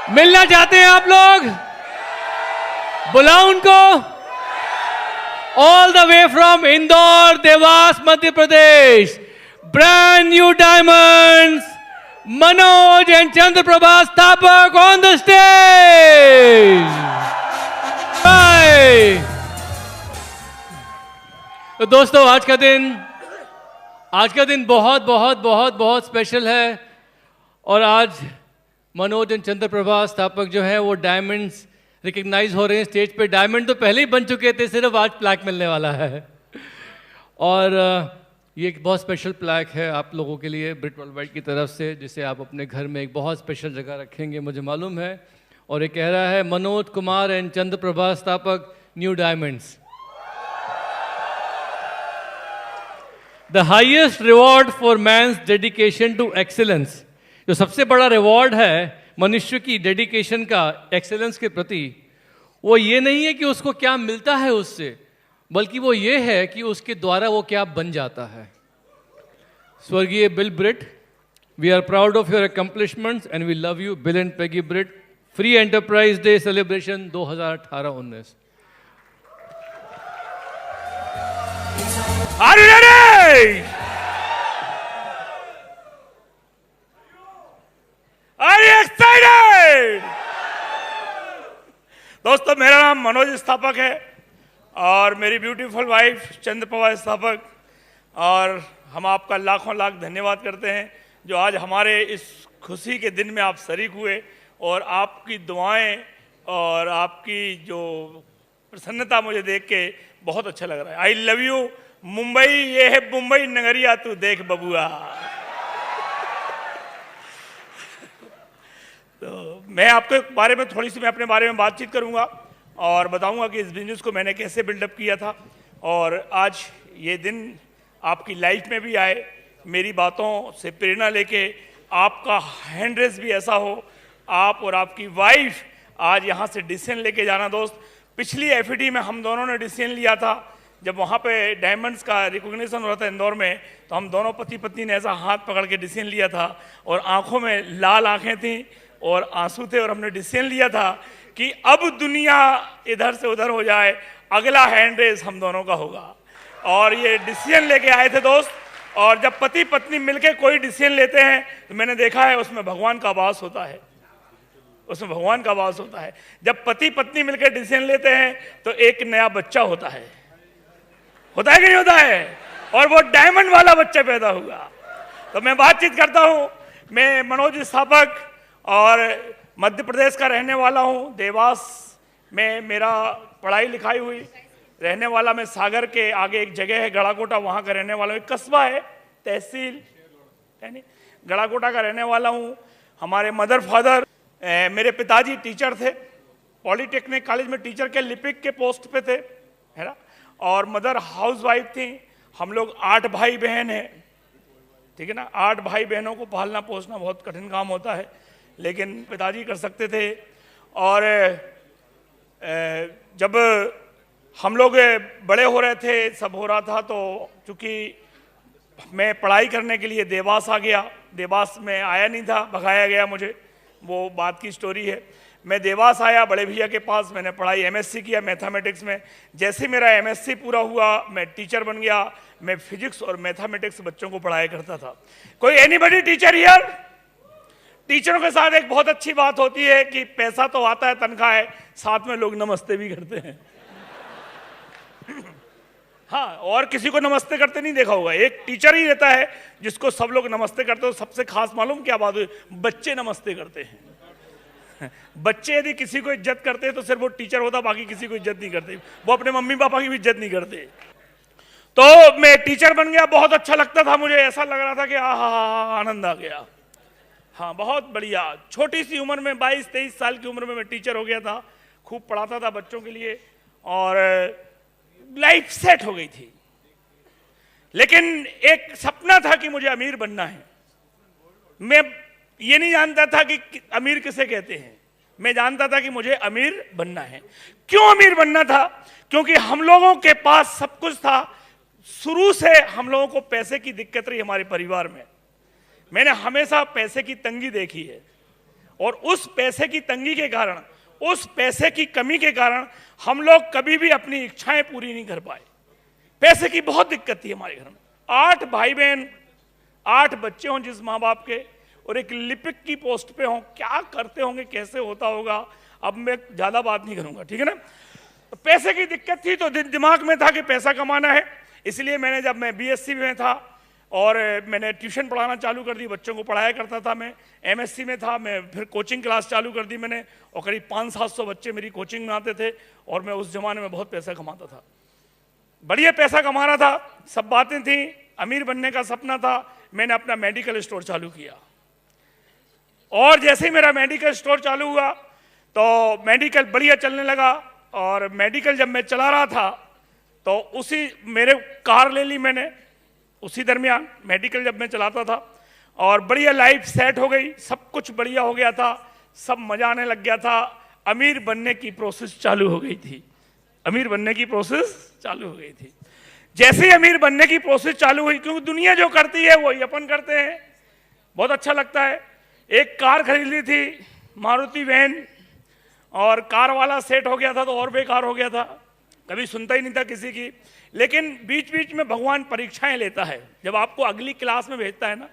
मिलना चाहते हैं आप लोग? बुलाओ उनको। All the way from Indore, Dewas, Madhya Pradesh, brand new diamonds, Manoj and Chandraprabha स्थापक ऑन द स्टेज। तो दोस्तों, आज का दिन बहुत बहुत बहुत बहुत स्पेशल है। और आज मनोज एंड चंद्रप्रभा स्थापक जो है वो डायमंड्स रिकग्नाइज हो रहे हैं स्टेज पे। डायमंड तो पहले ही बन चुके थे, सिर्फ आज प्लैक मिलने वाला है। और ये एक बहुत स्पेशल प्लैक है आप लोगों के लिए ब्रिट वर्ल्ड वाइड की तरफ से, जिसे आप अपने घर में एक बहुत स्पेशल जगह रखेंगे, मुझे मालूम है। और ये कह रहा है Manoj Kumar and Chandraprabha Sthapak new diamonds. The highest reward for man's dedication to excellence. जो सबसे बड़ा रिवॉर्ड है मनुष्य की डेडिकेशन का एक्सेलेंस के प्रति, वो ये नहीं है कि उसको क्या मिलता है उससे, बल्कि वो ये है कि उसके द्वारा वो क्या बन जाता है। स्वर्गीय Bill Britt, we are proud of your accomplishments and we love you. Bill and Peggy Britt free enterprise day celebration 2018-19। Are you ready? Are you excited? दोस्तों, मेरा नाम मनोज स्थापक है और मेरी ब्यूटीफुल वाइफ चंद्रप्रभा स्थापक, और हम आपका लाखों लाख धन्यवाद करते हैं जो आज हमारे इस खुशी के दिन में आप शरीक हुए। और आपकी दुआएं और आपकी जो प्रसन्नता मुझे देख के बहुत अच्छा लग रहा है। आई लव यू मुंबई, ये है मुंबई नगरिया, तू देख बबुआ। तो मैं आपके बारे में थोड़ी सी मैं अपने बारे में बातचीत करूंगा और बताऊंगा कि इस बिजनेस को मैंने कैसे बिल्डअप किया था। और आज ये दिन आपकी लाइफ में भी आए, मेरी बातों से प्रेरणा लेके आपका हैंड रेस भी ऐसा हो, आप और आपकी वाइफ आज यहाँ से डिसीजन लेके जाना। दोस्त, पिछली एफईडी में हम दोनों ने डिसीजन लिया था, जब वहाँ पे डायमंड्स का रिकॉग्निशन हो रहा था इंदौर में, तो हम दोनों पति पत्नी ने ऐसा हाथ पकड़ के डिसीजन लिया था और आंखों में लाल आंखें थीं और आंसू थे, और हमने डिसीजन लिया था कि अब दुनिया इधर से उधर हो जाए, अगला हैंड रेस हम दोनों का होगा। और ये डिसीजन लेके आए थे दोस्त। और जब पति पत्नी मिलके कोई डिसीजन लेते हैं तो मैंने देखा है उसमें भगवान का वास होता है, उसमें भगवान का वास होता है। जब पति पत्नी मिलकर डिसीजन लेते हैं तो एक नया बच्चा होता है कि नहीं होता है? और वो डायमंड वाला बच्चा पैदा हुआ। तो मैं बातचीत करता हूँ। मैं मनोज स्थापक और मध्य प्रदेश का रहने वाला हूँ। देवास में मेरा पढ़ाई लिखाई हुई। रहने वाला मैं सागर के आगे एक जगह है गड़ाकोटा, वहाँ का रहने वाला हूँ। एक कस्बा है, तहसील है नहीं, गड़ाकोटा का रहने वाला हूँ। हमारे मदर फादर, मेरे पिताजी टीचर थे, पॉलिटेक्निक कॉलेज में टीचर के लिपिक के पोस्ट पे थे, है ना। और मदर हाउस वाइफ थी। हम लोग 8 भाई बहन हैं, ठीक है ना। 8 भाई बहनों को पालना पोसना बहुत कठिन काम होता है, लेकिन पिताजी कर सकते थे। और जब हम लोग बड़े हो रहे थे, सब हो रहा था, तो चूँकि मैं पढ़ाई करने के लिए देवास आ गया। देवास में आया नहीं था, भगाया गया मुझे, वो बात की स्टोरी है। मैं देवास आया बड़े भैया के पास, मैंने पढ़ाई एमएससी किया मैथमेटिक्स में। जैसे मेरा एमएससी पूरा हुआ मैं टीचर बन गया। मैं फिजिक्स और मैथमेटिक्स बच्चों को पढ़ाया करता था। कोई एनीबडी टीचर हियर? टीचरों के साथ एक बहुत अच्छी बात होती है कि पैसा तो आता है, तनख्वाह है, साथ में लोग नमस्ते भी करते हैं। हाँ, और किसी को नमस्ते करते नहीं देखा होगा। एक टीचर ही रहता है जिसको सब लोग नमस्ते करते हो। सबसे खास मालूम क्या बात हुई? बच्चे नमस्ते करते हैं। बच्चे यदि किसी को इज्जत करते हैं तो सिर्फ वो टीचर होता, बाकी किसी को इज्जत नहीं करते। वो अपने मम्मी पापा की भी इज्जत नहीं करते। तो मैं टीचर बन गया, बहुत अच्छा लगता था मुझे, ऐसा लग रहा था कि आनंद आ गया। हाँ, बहुत बढ़िया। छोटी सी उम्र में 22-23 साल की उम्र में मैं टीचर हो गया था, खूब पढ़ाता था बच्चों के लिए और लाइफ सेट हो गई थी। लेकिन एक सपना था कि मुझे अमीर बनना है। मैं ये नहीं जानता था कि अमीर किसे कहते हैं, मैं जानता था कि मुझे अमीर बनना है। क्यों अमीर बनना था? क्योंकि हम लोगों के पास सब कुछ था, शुरू से हम लोगों को पैसे की दिक्कत रही हमारे परिवार में। मैंने हमेशा पैसे की तंगी देखी है और उस पैसे की तंगी के कारण, उस पैसे की कमी के कारण हम लोग कभी भी अपनी इच्छाएं पूरी नहीं कर पाए। पैसे की बहुत दिक्कत थी हमारे घर में। 8 भाई बहन, 8 बच्चे हों जिस माँ बाप के, और एक लिपिक की पोस्ट पे हों, क्या करते होंगे, कैसे होता होगा, अब मैं ज्यादा बात नहीं करूंगा, ठीक है ना। तो पैसे की दिक्कत थी, तो दिमाग में था कि पैसा कमाना है। इसलिए मैंने, जब मैं बीएससी में था और मैंने ट्यूशन पढ़ाना चालू कर दी, बच्चों को पढ़ाया करता था मैं। एमएससी में था मैं, फिर कोचिंग क्लास चालू कर दी मैंने, और करीब 500-700 बच्चे मेरी कोचिंग में आते थे, और मैं उस जमाने में बहुत पैसा कमाता था, बढ़िया पैसा कमा रहा था, सब बातें थी, अमीर बनने का सपना था। मैंने अपना मेडिकल स्टोर चालू किया, और जैसे ही मेरा मेडिकल स्टोर चालू हुआ तो मेडिकल बढ़िया चलने लगा। और मेडिकल जब मैं चला रहा था तो उसी मेरे कार ले ली मैंने उसी दरमियान, मेडिकल जब मैं चलाता था, और बढ़िया लाइफ सेट हो गई, सब कुछ बढ़िया हो गया था, सब मजा आने लग गया था। अमीर बनने की प्रोसेस चालू हो गई थी, अमीर बनने की प्रोसेस चालू हो गई थी। जैसे ही अमीर बनने की प्रोसेस चालू हुई, क्योंकि दुनिया जो करती है वही अपन करते हैं, बहुत अच्छा लगता है। एक कार खरीद ली थी, मारुति वैन, और कार वाला सेट हो गया था तो और बेकार हो गया था, कभी सुनता ही नहीं था किसी की। लेकिन बीच बीच में भगवान परीक्षाएं लेता है, जब आपको अगली क्लास में भेजता है ना।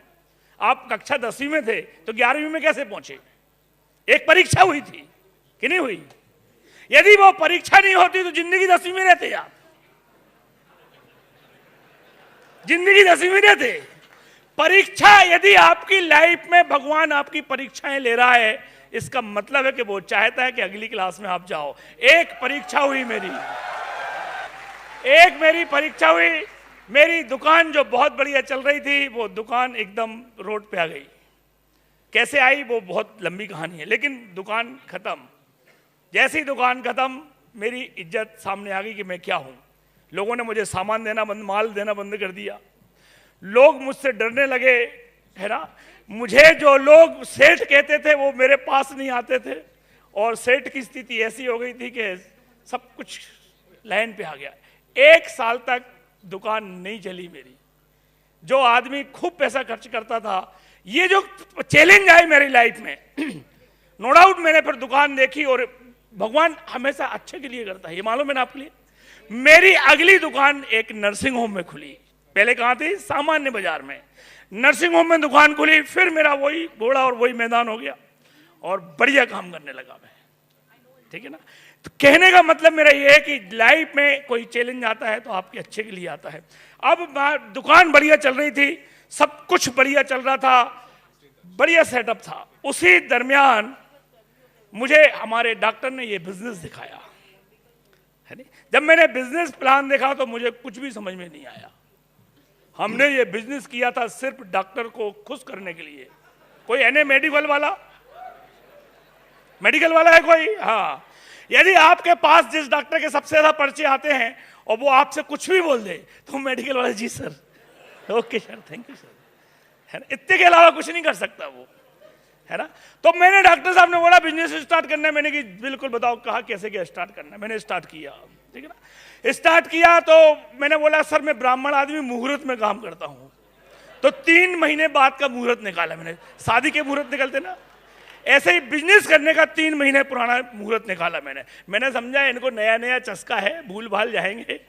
आप कक्षा 10वीं में थे तो 11वीं में कैसे पहुंचे? एक परीक्षा हुई थी कि नहीं हुई? यदि वो परीक्षा नहीं होती तो जिंदगी 10वीं में रहते आप, जिंदगी 10वीं में रहते। परीक्षा, यदि आपकी लाइफ में भगवान आपकी परीक्षाएं ले रहा है, इसका मतलब है कि वो चाहता है कि अगली क्लास में आप जाओ। एक परीक्षा हुई मेरी, एक मेरी परीक्षा हुई। मेरी दुकान जो बहुत बढ़िया चल रही थी, वो दुकान एकदम रोड पे आ गई। कैसे आई वो बहुत लंबी कहानी है, लेकिन दुकान खत्म। जैसे ही दुकान खत्म, मेरी इज्जत सामने आ गई कि मैं क्या हूं। लोगों ने मुझे सामान देना बंद, माल देना बंद कर दिया, लोग मुझसे डरने लगे, है ना। मुझे जो लोग सेठ कहते थे वो मेरे पास नहीं आते थे, और सेठ की स्थिति ऐसी हो गई थी कि सब कुछ लाइन पे आ गया। 1 साल तक दुकान नहीं चली मेरी। जो आदमी खूब पैसा खर्च करता था, ये जो चैलेंज आए मेरी लाइफ में, नो डाउट मैंने फिर दुकान देखी, और भगवान हमेशा अच्छे के लिए करता है, ये मालूम है ना आपके लिए। मेरी अगली दुकान एक नर्सिंग होम में खुली। पहले कहां थी? सामान्य बाजार में। नर्सिंग होम में दुकान खुली, फिर मेरा वही घोड़ा और वही मैदान हो गया, और बढ़िया काम करने लगा मैं, ठीक है ना। तो कहने का मतलब मेरा ये है कि लाइफ में कोई चैलेंज आता है तो आपके अच्छे के लिए आता है। अब दुकान बढ़िया चल रही थी, सब कुछ बढ़िया चल रहा था, बढ़िया सेटअप था। उसी दरमियान मुझे हमारे डॉक्टर ने ये बिजनेस दिखाया, है नहीं। जब मैंने बिजनेस प्लान देखा तो मुझे कुछ भी समझ में नहीं आया। हमने ये बिजनेस किया था सिर्फ डॉक्टर को खुश करने के लिए। कोई है मेडिकल वाला? मेडिकल वाला है कोई? हाँ। यदि आपके पास जिस डॉक्टर के सबसे ज्यादा पर्चे आते हैं और वो आपसे कुछ भी बोल दे तो मेडिकल वाला, जी sir, okay sir, thank you sir, है ना, इतने के अलावा कुछ नहीं कर सकता वो, है ना। तो मैंने, डॉक्टर साहब ने बोला बिजनेस स्टार्ट करना है, मैंने कि बिल्कुल बताओ, कहा कैसे क्या स्टार्ट करना है। मैंने स्टार्ट किया, ठीक है ना। स्टार्ट किया तो मैंने बोला सर मैं ब्राह्मण आदमी, मुहूर्त में काम करता हूं। तो 3 महीने बाद का मुहूर्त निकाला मैंने, शादी के मुहूर्त निकलते ना, ऐसे ही बिजनेस करने का 3 महीने पुराना मुहूर्त निकाला मैंने समझा इनको नया नया चस्का है, भूल भाल जाएंगे,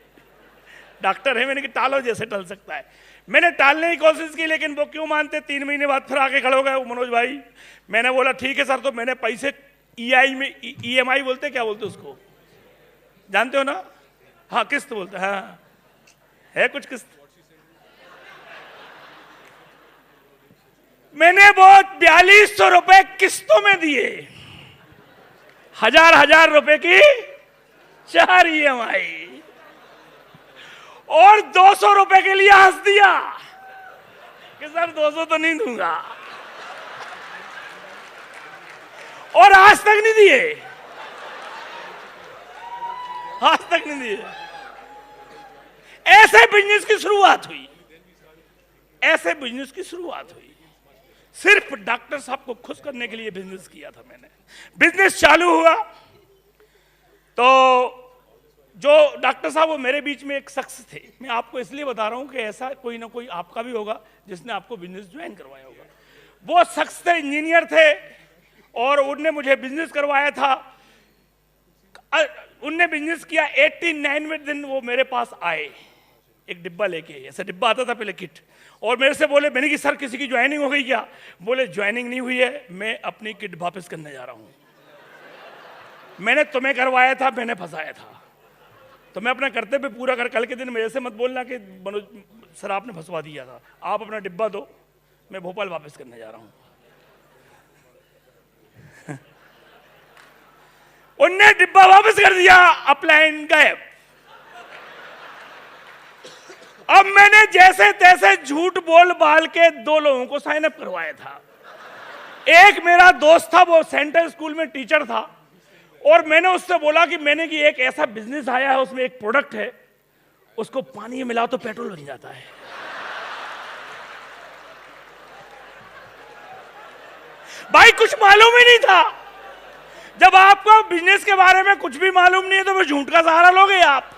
डॉक्टर है, मैंने कि टालो जैसे टल सकता है। मैंने टालने की कोशिश की, लेकिन वो क्यों मानते। 3 महीने बाद फिर आके खड़े हो गए मनोज भाई। मैंने बोला ठीक है सर, तो मैंने पैसे EMI बोलते, क्या बोलते उसको, जानते हो ना? हाँ, किस्त बोलते, हाँ है कुछ किस्त। मैंने वो 4200 रुपए किस्तों में दिए, 1000 रुपए की 4 EMI। और 200 रुपए के लिए हंस दिया कि सर 200 तो नहीं दूंगा, और आज तक नहीं दिए, आज तक नहीं दिए। ऐसे बिजनेस की शुरुआत हुई, ऐसे बिजनेस की शुरुआत हुई। सिर्फ डॉक्टर साहब को खुश करने के लिए बिजनेस किया था मैंने। बिजनेस चालू हुआ तो जो डॉक्टर साहब वो मेरे बीच में एक शख्स थे। मैं आपको इसलिए बता रहा हूं कि ऐसा कोई ना कोई आपका भी होगा जिसने आपको बिजनेस ज्वाइन करवाया होगा। वो शख्स थे, इंजीनियर थे, और उनने मुझे बिजनेस करवाया था। उनने बिजनेस किया। 89वें दिन वो मेरे पास आए एक डिब्बा लेके, ऐसा डिब्बा आता था पहले, किट, और मेरे से बोले, मैंने कि सर किसी की ज्वाइनिंग हो गई क्या? बोले ज्वाइनिंग नहीं हुई है, मैं अपनी किट वापस करने जा रहा हूं। मैंने तुम्हें करवाया था, मैंने फंसाया था, तो मैं अपना कर्तव्य पूरा कर, कल के दिन मेरे से मत बोलना कि मनोज सर आपने फंसवा दिया था। आप अपना डिब्बा दो, मैं भोपाल वापस करने जा रहा हूं। उनने डिब्बा वापस कर दिया, अपलाइन गायब। अब मैंने जैसे तैसे झूठ बोल बाल के 2 लोगों को साइन अप करवाया था। एक मेरा दोस्त था, वो सेंट्रल स्कूल में टीचर था, और मैंने उससे बोला कि मैंने कि एक ऐसा बिजनेस आया है, उसमें एक प्रोडक्ट है, उसको पानी में मिलाओ तो पेट्रोल बन जाता है। भाई कुछ मालूम ही नहीं था। जब आपको बिजनेस के बारे में कुछ भी मालूम नहीं है तो फिर झूठ का सहारा लोगे आप।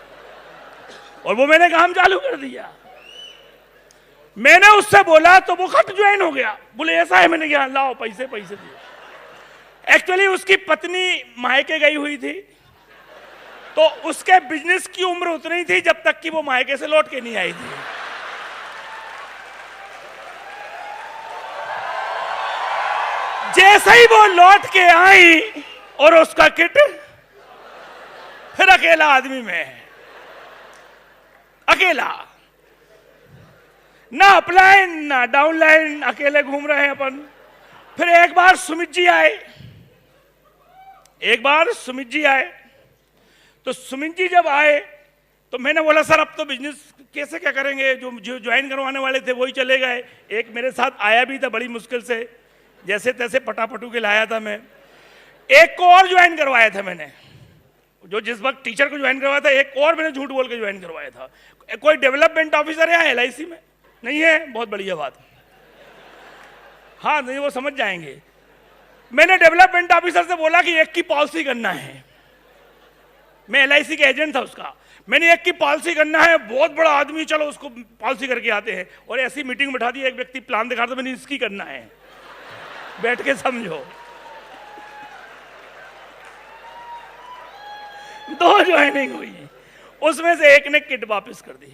और वो मैंने काम चालू कर दिया। मैंने उससे बोला तो वो खट ज्वाइन हो गया। बोले ऐसा है? मैंने कहा लाओ पैसे, पैसे दिए। एक्चुअली उसकी पत्नी मायके गई हुई थी, तो उसके बिजनेस की उम्र उतनी थी जब तक कि वो मायके से लौट के नहीं आई थी। जैसे ही वो लौट के आई और उसका किट फिर अकेला आदमी में, अकेला, ना अपलाइन ना डाउनलाइन, अकेले घूम रहे हैं अपन। फिर एक बार सुमित जी आए, एक बार सुमित जी आए, तो सुमित जी जब आए तो मैंने बोला सर अब तो बिजनेस कैसे क्या करेंगे? जो ज्वाइन करवाने वाले थे वही चले गए। एक मेरे साथ आया भी था, बड़ी मुश्किल से जैसे तैसे पटापटू के लाया था मैं। एक को और ज्वाइन करवाया था मैंने, जो जिस वक्त टीचर को ज्वाइन करवाया था, एक और मैंने झूठ बोल के ज्वाइन करवाया था। कोई डेवलपमेंट ऑफिसर है LIC में? नहीं है, बहुत बढ़िया बात। हाँ नहीं, वो समझ जाएंगे। मैंने डेवलपमेंट ऑफिसर से बोला कि एक की पॉलिसी करना है। मैं LIC के एजेंट था उसका। मैंने एक की पॉलिसी करना है, बहुत बड़ा आदमी, चलो उसको पॉलिसी करके आते हैं। और ऐसी मीटिंग बैठा दी, एक व्यक्ति प्लान दिखा रहा था, मैंने इसकी करना है, बैठ के समझो। 2 ज्वाइनिंग हुई, उसमें से एक ने किट वापस कर दी।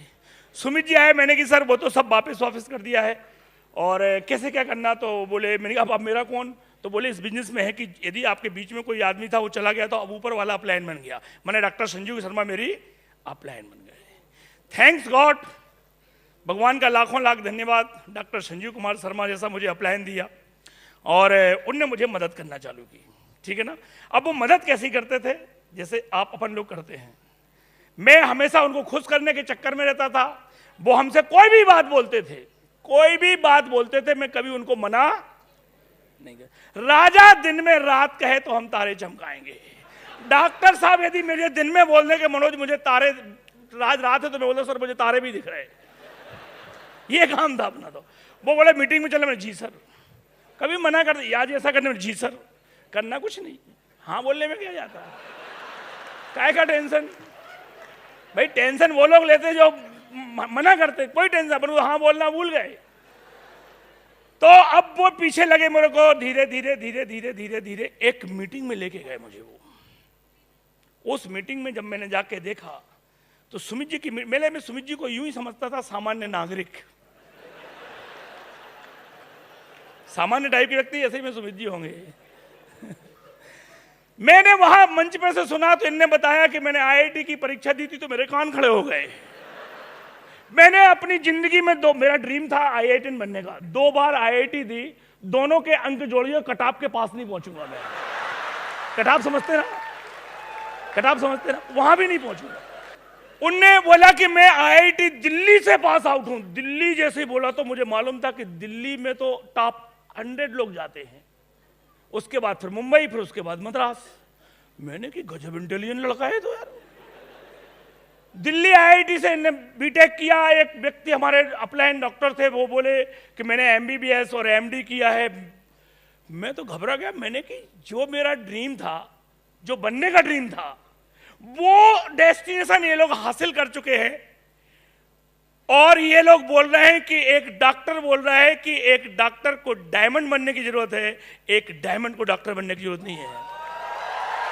सुमित जी आए, मैंने कि सर वो तो सब वापस कर दिया है, और कैसे क्या करना? तो बोले, मैंने कहा अब मेरा कौन? तो बोले इस बिजनेस में है कि यदि आपके बीच में कोई आदमी था वो चला गया तो अब ऊपर वाला अपलाइन बन गया। मैंने डॉक्टर संजीव शर्मा मेरी अपलाइन बन गए। थैंक्स गॉड, भगवान का लाखों लाख धन्यवाद। डॉक्टर संजीव कुमार शर्मा जैसा मुझे अपलाइन दिया, और उनने मुझे मदद करना चालू की। ठीक है ना? अब वो मदद कैसी करते थे? जैसे आप अपन लोग करते हैं। मैं हमेशा उनको खुश करने के चक्कर में रहता था। वो हमसे कोई भी बात बोलते थे, कोई भी बात बोलते थे, मैं कभी उनको मना नहीं कर। राजा दिन में रात कहे तो हम तारे चमकाएंगे। डॉक्टर साहब यदि मुझे दिन में बोल दे कि मनोज मुझे तारे, रात है तो मैं बोलता सर मुझे तारे भी दिख रहे, ये काम था अपना। तो वो बोले मीटिंग में चले, मैं जी सर। कभी मना कर दिया, आज ऐसा करने में जी सर, करना कुछ नहीं, हाँ बोलने में क्या जाता है, काय का टेंशन? भाई टेंशन वो लोग लेते जो मना करते, कोई टेंशन, पर वो हाँ बोलना भूल गए। तो अब वो पीछे लगे मेरे को, धीरे धीरे धीरे धीरे धीरे धीरे एक मीटिंग में लेके गए मुझे। वो उस मीटिंग में जब मैंने जाके देखा तो सुमित जी की मेले में, सुमित जी को यूं ही समझता था सामान्य नागरिक, सामान्य टाइप के व्यक्ति, ऐसे ही में सुमित जी होंगे। मैंने वहां मंच पे से सुना तो इनने बताया कि मैंने IIT की परीक्षा दी थी, तो मेरे कान खड़े हो गए। मैंने अपनी जिंदगी में मेरा ड्रीम था IIT बनने का, 2 बार IIT दी, दोनों के अंक जोड़िए, कटाप के पास नहीं पहुंचूंगा मैं। कटाप समझते ना, कटाप समझते ना, वहां भी नहीं पहुंचूंगा। उनने बोला कि मैं आईआईटी दिल्ली से पास आउट हूं। दिल्ली जैसे ही बोला तो मुझे मालूम था कि दिल्ली में तो टॉप 100 लोग जाते हैं, उसके बाद फिर मुंबई, फिर उसके बाद मद्रास। मैंने कि गजब इंटेलिजेंट लड़का है तो यार। दिल्ली आईआईटी से इन्हें बीटेक किया। एक व्यक्ति हमारे अपलाइन डॉक्टर थे, वो बोले कि मैंने एमबीबीएस और एमडी किया है। मैं तो घबरा गया। मैंने कि जो मेरा ड्रीम था, जो बनने का ड्रीम था, वो डेस्टिनेशन ये लोग हासिल कर चुके हैं। और ये लोग बोल रहे हैं कि एक डॉक्टर बोल रहा है कि एक डॉक्टर को डायमंड बनने की जरूरत है, एक डायमंड को डॉक्टर बनने की जरूरत नहीं है।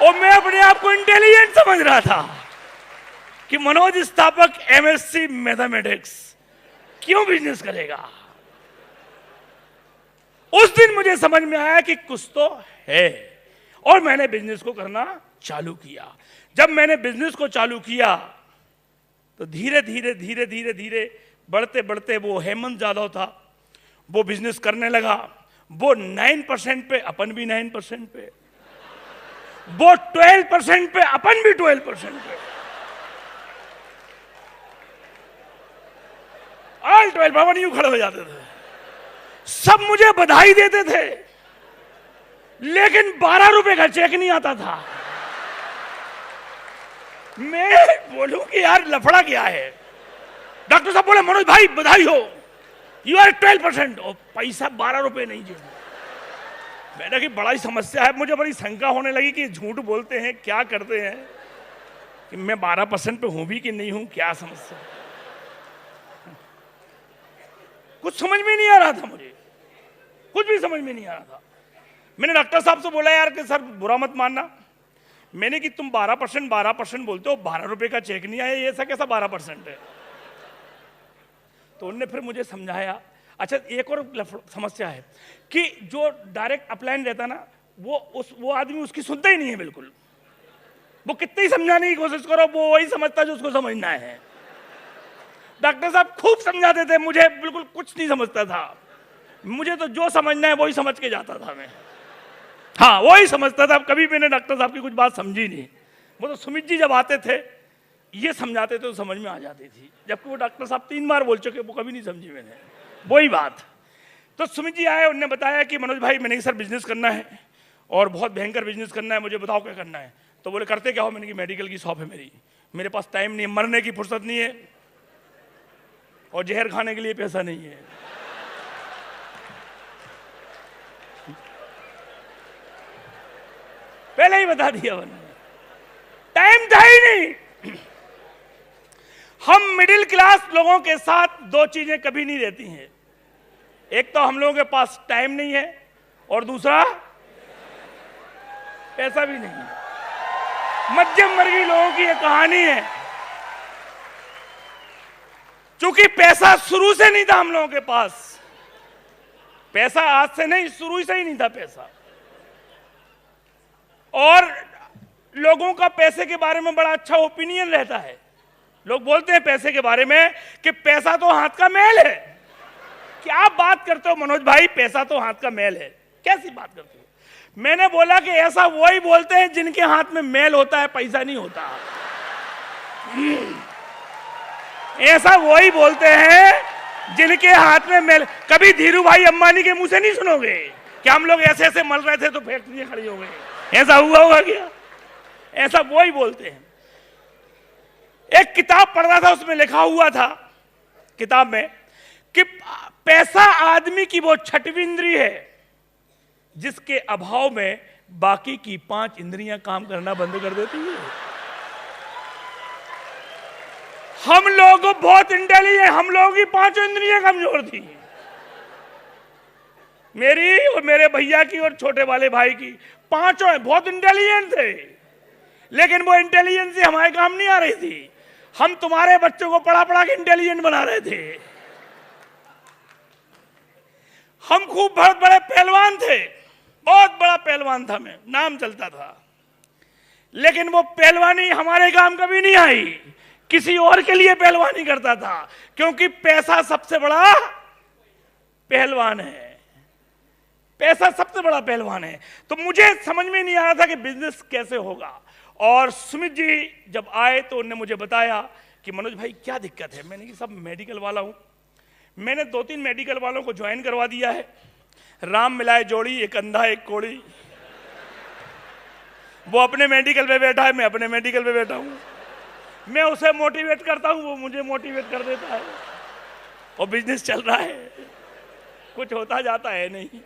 और मैं अपने आप को इंटेलिजेंट समझ रहा था कि मनोज स्थापक एमएससी मैथमेटिक्स क्यों बिजनेस करेगा। उस दिन मुझे समझ में आया कि कुछ तो है, और मैंने बिजनेस को करना चालू किया। जब मैंने बिजनेस को चालू किया तो धीरे धीरे धीरे धीरे धीरे बढ़ते बढ़ते वो हेमंत यादव था, वो बिजनेस करने लगा। वो 9% पे, अपन भी 9% पे, वो 12% पे, अपन भी 12% पे, ऑल 12। बाबा यूं खड़े हो जाते थे, सब मुझे बधाई देते थे, लेकिन 12 रुपए का चेक नहीं आता था। मैं बोलूं कि यार लफड़ा क्या है। डॉक्टर साहब बोले मनोज भाई बधाई हो, यू आर 12%, और पैसा 12 रुपए नहीं चाहिए। मैंने कि बड़ा ही समस्या है। मुझे बड़ी शंका होने लगी कि झूठ बोलते हैं, क्या करते हैं, कि मैं 12% पे हूं भी कि नहीं हूं, क्या समस्या। कुछ समझ में नहीं आ रहा था मुझे, कुछ भी समझ में नहीं आ रहा था। मैंने डॉक्टर साहब से बोला यार कि सर बुरा मत मानना, मैंने कि तुम 12% बोलते हो, 12 रुपए का चेक नहीं आया, ये ऐसा कैसा 12% है। तो उन्होंने फिर मुझे समझाया। अच्छा, एक और समस्या है कि जो डायरेक्ट अपलाइन रहता ना, वो आदमी उसकी सुनता ही नहीं है बिल्कुल। वो कितनी समझाने की कोशिश करो, वो वही समझता जो उसको समझना है। डॉक्टर साहब खूब समझाते थे, मुझे बिल्कुल कुछ नहीं समझता था। मुझे तो जो समझना है वही समझ के जाता था मैं। हाँ, वही समझता था। कभी मैंने डॉक्टर साहब की कुछ बात समझी नहीं। वो तो सुमित जी जब आते थे, ये समझाते थे तो समझ में आ जाती थी, जबकि वो डॉक्टर साहब 3 बार बोल चुके, वो कभी नहीं समझी मैंने वही बात। तो सुमित जी आए, उन्होंने बताया कि मनोज भाई मैंने सर बिजनेस करना है और बहुत भयंकर बिजनेस करना है, मुझे बताओ क्या करना है। तो बोले करते क्या हो। मैंने कि मेडिकल की शॉप है मेरी, मेरे पास टाइम नहीं है, मरने की फुर्सत नहीं है और जहर खाने के लिए पैसा नहीं है। पहले ही बता दिया मैंने, टाइम था ही नहीं। हम मिडिल क्लास लोगों के साथ 2 चीजें कभी नहीं रहती हैं। एक तो हम लोगों के पास टाइम नहीं है, और दूसरा पैसा भी नहीं है। मध्यम वर्गीय लोगों की यह कहानी है। क्योंकि पैसा शुरू से नहीं था हम लोगों के पास, पैसा आज से नहीं, शुरू से ही नहीं था पैसा। और लोगों का पैसे के बारे में बड़ा अच्छा ओपिनियन रहता है। लोग बोलते हैं पैसे के बारे में कि पैसा तो हाथ का मैल है। क्या बात करते हो मनोज भाई, पैसा तो हाथ का मैल है, कैसी बात करते हो। मैंने बोला कि ऐसा वही बोलते हैं जिनके हाथ में मैल होता है, पैसा नहीं होता। ऐसा वही बोलते हैं जिनके हाथ में मैल। कभी धीरू भाई अंबानी के मुंह से नहीं सुनोगे कि हम लोग ऐसे ऐसे मल रहे थे तो फैक्ट्रियां खड़ी हो गई, ऐसा हुआ होगा क्या। ऐसा वही बोलते हैं। एक किताब पढ़ रहा था, उसमें लिखा हुआ था किताब में कि पैसा आदमी की वो 6वीं इंद्री है जिसके अभाव में बाकी की 5 इंद्रियां काम करना बंद कर देती है। हम लोग बहुत इंटेलिजेंट, हम लोगों की 5 इंद्रियां कमजोर थी, मेरी और मेरे भैया की और छोटे वाले भाई की। 5 बहुत इंटेलिजेंट थे, लेकिन वो इंटेलिजेंस से हमारे काम नहीं आ रही थी। हम तुम्हारे बच्चों को पढ़ा पढ़ा के इंटेलिजेंट बना रहे थे। हम खूब बहुत बड़े पहलवान थे, बहुत बड़ा पहलवान था मैं, नाम चलता था, लेकिन वो पहलवानी हमारे काम कभी नहीं आई। किसी और के लिए पहलवानी करता था, क्योंकि पैसा सबसे बड़ा पहलवान है। पैसा सबसे बड़ा पहलवान है। तो मुझे समझ में नहीं आ रहा था कि बिजनेस कैसे होगा। और सुमित जी जब आए तो उन्होंने मुझे बताया कि मनोज भाई क्या दिक्कत है। मैंने कहा सब मेडिकल वाला हूँ। मैंने 2-3 मेडिकल वालों को ज्वाइन करवा दिया है। राम मिलाए जोड़ी, एक अंधा एक कोड़ी। वो अपने मेडिकल पे बैठा है, मैं अपने मेडिकल पे बैठा हूँ। मैं उसे मोटिवेट करता हूँ, वो मुझे मोटिवेट कर देता है, और बिजनेस चल रहा है। कुछ होता जाता है नहीं,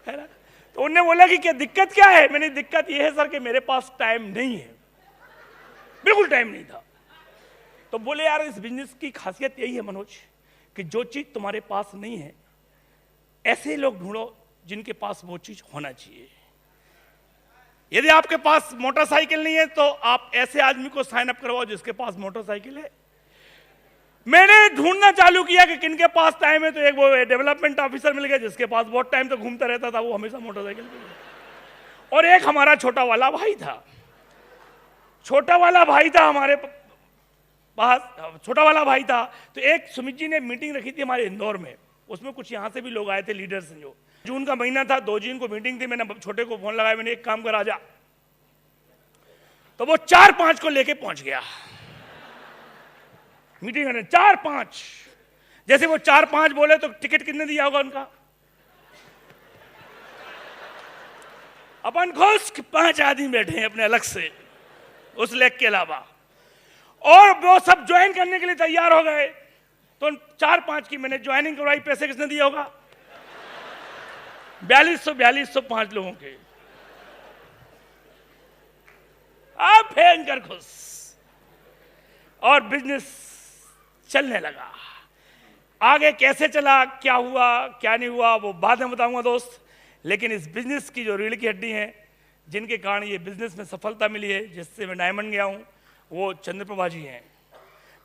है ना। तो उनने बोला कि क्या दिक्कत क्या है। मैंने दिक्कत ये है सर कि मेरे पास टाइम नहीं है, बिल्कुल टाइम नहीं था। तो बोले यार इस बिजनेस की खासियत यही है मनोज कि जो चीज तुम्हारे पास नहीं है ऐसे लोग ढूंढो जिनके पास वो चीज होना चाहिए। यदि आपके पास मोटरसाइकिल नहीं है तो आप ऐसे आदमी को साइन अप करवाओ जिसके पास मोटरसाइकिल है। मैंने ढूंढना चालू किया कि किनके पास टाइम है, तो एक वो डेवलपमेंट ऑफिसर मिल गया जिसके पास बहुत टाइम तो घूमता रहता था, वो हमेशा मोटरसाइकिल पे। और एक हमारा छोटा वाला भाई था, छोटा वाला भाई था हमारे पास, छोटा वाला भाई था। तो एक सुमित जी ने मीटिंग रखी थी हमारे इंदौर में, उसमें कुछ यहाँ से भी लोग आए थे, लीडर्स। जो जून का महीना था, 2 जून को मीटिंग थी। मैंने छोटे को फोन लगाया, मैंने एक काम कर आजा। तो वो 4-5 को लेके पहुंच गया मीटिंग करने। 4-5, जैसे वो 4-5 बोले तो टिकट कितने दिया होगा उनका? अपन खुश 5 आदमी बैठे हैं अपने अलग से उस लेग के अलावा, और वो सब ज्वाइन करने के लिए तैयार हो गए। तो 4-5 की मैंने ज्वाइनिंग करवाई। पैसे किसने दिया होगा? 4200 5 लोगों के। आप भयंकर खुश, और बिजनेस चलने लगा। आगे कैसे चला, क्या हुआ क्या नहीं हुआ, वो बाद में बताऊंगा दोस्त। लेकिन इस बिजनेस की जो रीढ़ की हड्डी है, जिनके कारण ये बिजनेस में सफलता मिली है, जिससे मैं डायमंड गया हूं, वो चंद्रप्रभा जी हैं।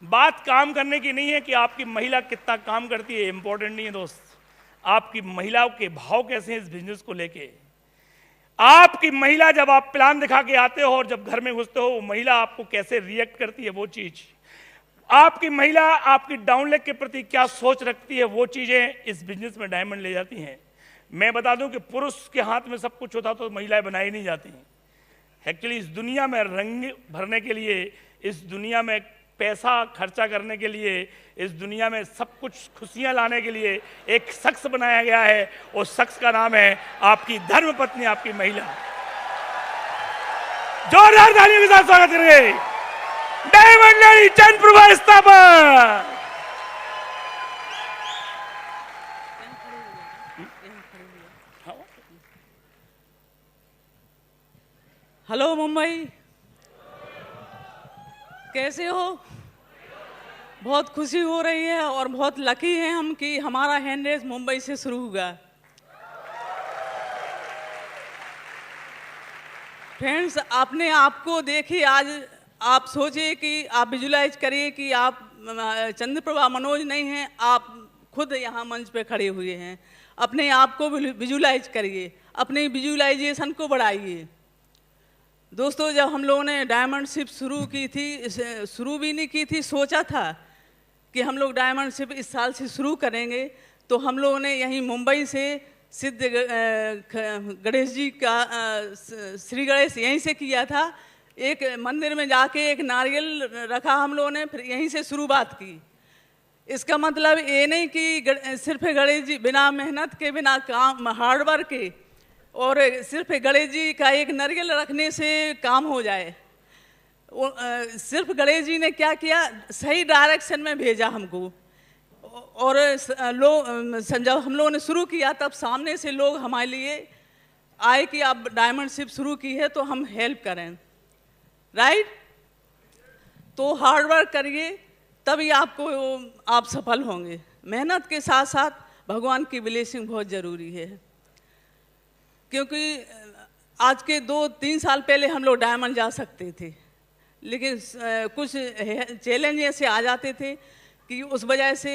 बात काम करने की नहीं है कि आपकी महिला कितना काम करती है, इंपॉर्टेंट नहीं है दोस्त। आपकी महिलाओं के भाव कैसे हैं इस बिजनेस को लेके। आपकी महिला जब आप प्लान दिखा के आते हो और जब घर में घुसते हो, वो महिला आपको कैसे रिएक्ट करती है, वो चीज। आपकी महिला आपकी डाउन लेग के प्रति क्या सोच रखती है, वो चीजें इस बिजनेस में डायमंड ले जाती हैं। मैं बता दूं कि पुरुष के हाथ में सब कुछ होता तो महिलाएं बनाई नहीं जाती। एक्चुअली इस दुनिया में रंग भरने के लिए, इस दुनिया में पैसा खर्चा करने के लिए, इस दुनिया में सब कुछ खुशियां लाने के लिए एक शख्स बनाया गया है। उस शख्स का नाम है आपकी धर्मपत्नी, आपकी महिला। जोरदार तालियों के साथ स्वागत करेंगे डायमंड लेडी चंद्रप्रभा स्थापक। हेलो मुंबई, कैसे हो? बहुत खुशी हो रही है और बहुत लकी हैं हम कि हमारा हैंड रेस मुंबई से शुरू हुआ। फ्रेंड्स, अपने आप को देखिए, आज आप सोचिए कि आप विजुलाइज करिए कि आप चंद्रप्रभा मनोज नहीं हैं, आप खुद यहाँ मंच पे खड़े हुए हैं। अपने आप को विजुलाइज करिए, अपने विजुलाइजेशन को बढ़ाइए। दोस्तों, जब हम लोगों ने डायमंड शिप शुरू की थी, शुरू भी नहीं की थी, सोचा था कि हम लोग डायमंड शिप इस साल से शुरू करेंगे, तो हम लोगों ने यहीं मुंबई से सिद्ध गणेश जी का श्री गणेश यहीं से किया था। एक मंदिर में जाके एक नारियल रखा हम लोगों ने, फिर यहीं से शुरुआत की। इसका मतलब ये नहीं कि सिर्फ गणेश जी बिना मेहनत के, बिना काम हार्डवर्क के और सिर्फ गणेश जी का एक नारियल रखने से काम हो जाए। सिर्फ गणेश जी ने क्या किया, सही डायरेक्शन में भेजा हमको। और जब हम लोगों ने शुरू किया तब सामने से लोग हमारे लिए आए कि आप डायमंड शिप शुरू की है तो हम हेल्प करें, राइट। तो हार्ड वर्क करिए, तभी आप सफल होंगे। मेहनत के साथ साथ भगवान की ब्लेसिंग बहुत ज़रूरी है, क्योंकि आज के 2-3 साल पहले हम लोग डायमंड जा सकते थे, लेकिन कुछ चैलेंज ऐसे आ जाते थे कि उस वजह से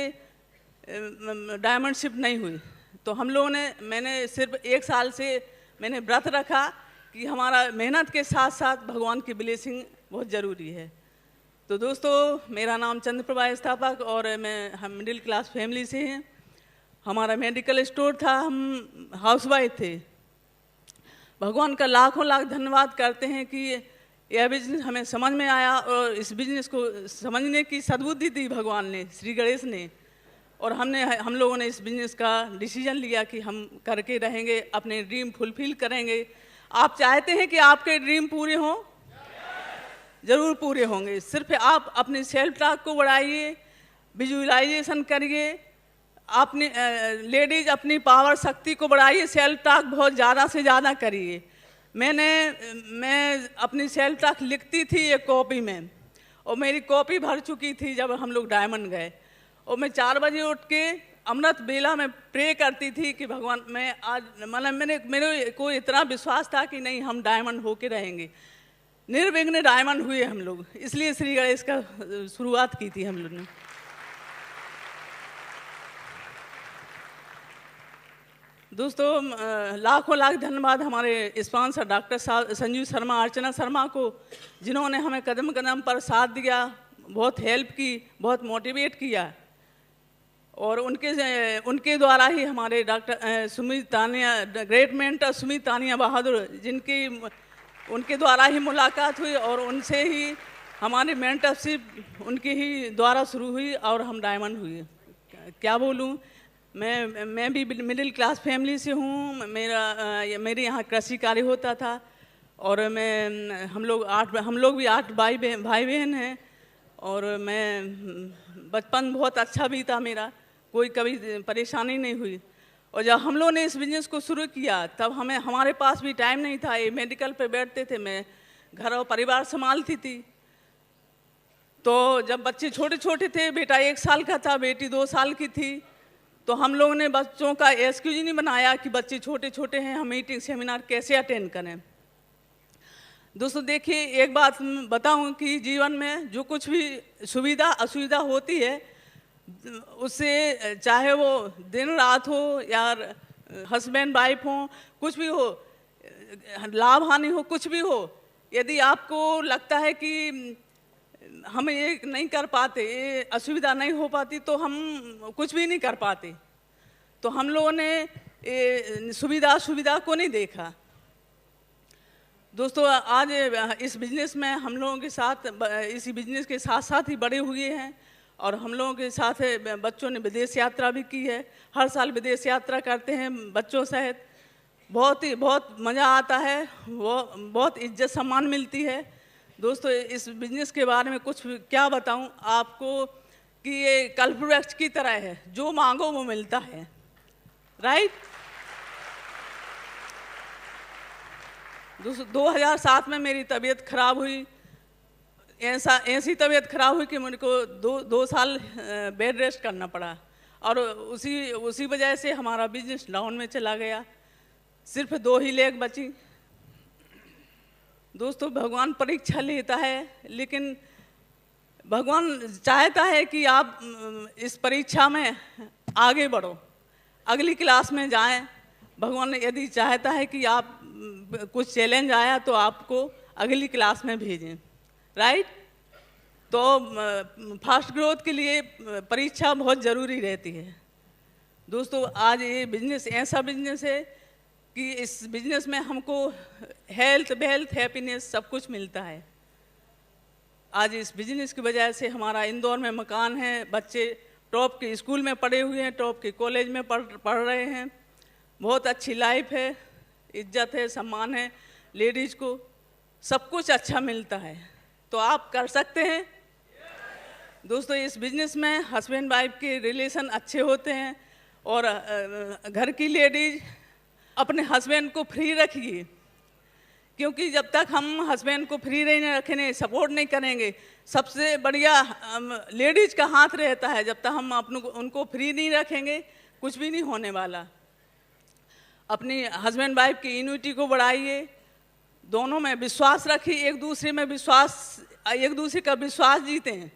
डायमंड शिप नहीं हुई। तो हम लोगों ने, मैंने सिर्फ 1 साल से मैंने व्रत रखा कि हमारा मेहनत के साथ साथ भगवान की ब्लेसिंग बहुत ज़रूरी है। तो दोस्तों, मेरा नाम चंद्रप्रभा स्थापक और हम मिडिल क्लास फैमिली से हैं। हमारा मेडिकल स्टोर था, हम हाउसवाइफ थे। भगवान का लाखों लाख धन्यवाद करते हैं कि यह बिजनेस हमें समझ में आया और इस बिजनेस को समझने की सद्बुद्धि दी भगवान ने, श्री गणेश ने, और हम लोगों ने इस बिजनेस का डिसीजन लिया कि हम करके रहेंगे, अपने ड्रीम फुलफिल करेंगे। आप चाहते हैं कि आपके ड्रीम पूरे हों? ज़रूर पूरे होंगे। सिर्फ आप अपने सेल्फ टॉक को बढ़ाइए, विजुअलाइजेशन करिए, अपनी लेडीज अपनी पावर शक्ति को बढ़ाइए, सेल्फ टॉक बहुत ज़्यादा से ज़्यादा करिए। मैं अपनी सेल्फ टॉक लिखती थी एक कॉपी में, और मेरी कॉपी भर चुकी थी जब हम लोग डायमंड गए, और मैं 4 बजे उठ के अमृत बेला में प्रे करती थी कि भगवान मैं आज मतलब मेरे को इतना विश्वास था कि नहीं हम डायमंड होके रहेंगे। निर्विघ्न डायमंड हुए हम लोग, इसलिए श्री गणेश का शुरुआत की थी हम लोग ने। दोस्तों लाखों लाख धन्यवाद हमारे स्पॉन्सर डॉक्टर संजीव शर्मा, अर्चना शर्मा को, जिन्होंने हमें कदम कदम पर साथ दिया, बहुत हेल्प की, बहुत मोटिवेट किया, और उनके द्वारा ही हमारे doctor Sumit Tania, great mentor Sumit Tania Bahadur, उनके द्वारा ही मुलाकात हुई, और उनसे ही हमारी मेंटरशिप उनके ही द्वारा शुरू हुई और हम डायमंड हुए। क्या बोलूँ, मैं भी मिडिल क्लास फैमिली से हूँ। मेरे यहाँ कृषि कार्य होता था, और हम लोग भी 8 भाई बहन हैं, और मैं बचपन बहुत अच्छा बीता मेरा, कोई कभी परेशानी नहीं हुई। और जब हम लोग ने इस बिज़नेस को शुरू किया तब हमारे पास भी टाइम नहीं था, ये मेडिकल पे बैठते थे, मैं घर और परिवार संभालती थी। तो जब बच्चे छोटे छोटे थे, बेटा 1 साल का था, बेटी 2 साल की थी, तो हम लोगों ने बच्चों का एक्सक्यूज नहीं बनाया कि बच्चे छोटे छोटे हैं, हम मीटिंग सेमिनार कैसे अटेंड करें। दोस्तों देखिए, एक बात बताऊं कि जीवन में जो कुछ भी सुविधा असुविधा होती है, उससे चाहे वो दिन रात हो या हस्बैंड वाइफ हो, कुछ भी हो, लाभ हानि हो, कुछ भी हो, यदि आपको लगता है कि हम ये नहीं कर पाते, ये असुविधा नहीं हो पाती, तो हम कुछ भी नहीं कर पाते। तो हम लोगों ने सुविधा को नहीं देखा। दोस्तों आज इस बिजनेस में हम लोगों के साथ, इसी बिजनेस के साथ साथ ही बड़े हुए हैं, और हम लोगों के साथ बच्चों ने विदेश यात्रा भी की है। हर साल विदेश यात्रा करते हैं बच्चों सहित, बहुत मज़ा आता है, वो बहुत इज्जत सम्मान मिलती है। दोस्तों इस बिजनेस के बारे में कुछ क्या बताऊं आपको कि ये कल्पवृक्ष की तरह है, जो मांगो वो मिलता है, राइट। दोस्तों 2007 में मेरी तबीयत खराब हुई, ऐसी तबीयत खराब हुई कि मुझे को 2 साल बेड रेस्ट करना पड़ा, और उसी वजह से हमारा बिजनेस डाउन में चला गया, सिर्फ 2 ही लेग बची। दोस्तों भगवान परीक्षा लेता है, लेकिन भगवान चाहता है कि आप इस परीक्षा में आगे बढ़ो, अगली क्लास में जाएं। भगवान यदि चाहता है कि आप कुछ चैलेंज आया तो आपको अगली क्लास में भेजें, राइट। तो फास्ट ग्रोथ के लिए परीक्षा बहुत ज़रूरी रहती है। दोस्तों आज ये बिजनेस ऐसा बिजनेस है कि इस बिजनेस में हमको हेल्थ, वेल्थ, हैप्पीनेस सब कुछ मिलता है। आज इस बिजनेस की वजह से हमारा इंदौर में मकान है, बच्चे टॉप के स्कूल में पढ़े हुए हैं, टॉप के कॉलेज में पढ़ रहे हैं, बहुत अच्छी लाइफ है, इज्जत है, सम्मान है, लेडीज़ को सब कुछ अच्छा मिलता है। तो आप कर सकते हैं। दोस्तों इस बिजनेस में हस्बैंड वाइफ के रिलेशन अच्छे होते हैं, और घर की लेडीज अपने हस्बैंड को फ्री रखिए, क्योंकि जब तक हम हस्बैंड को फ्री नहीं रखेंगे, सपोर्ट नहीं करेंगे, सबसे बढ़िया लेडीज का हाथ रहता है। जब तक हम उनको फ्री नहीं रखेंगे कुछ भी नहीं होने वाला। अपनी हस्बैंड वाइफ की यूनिटी को बढ़ाइए, दोनों में विश्वास रखिए, एक दूसरे का विश्वास जीते हैं,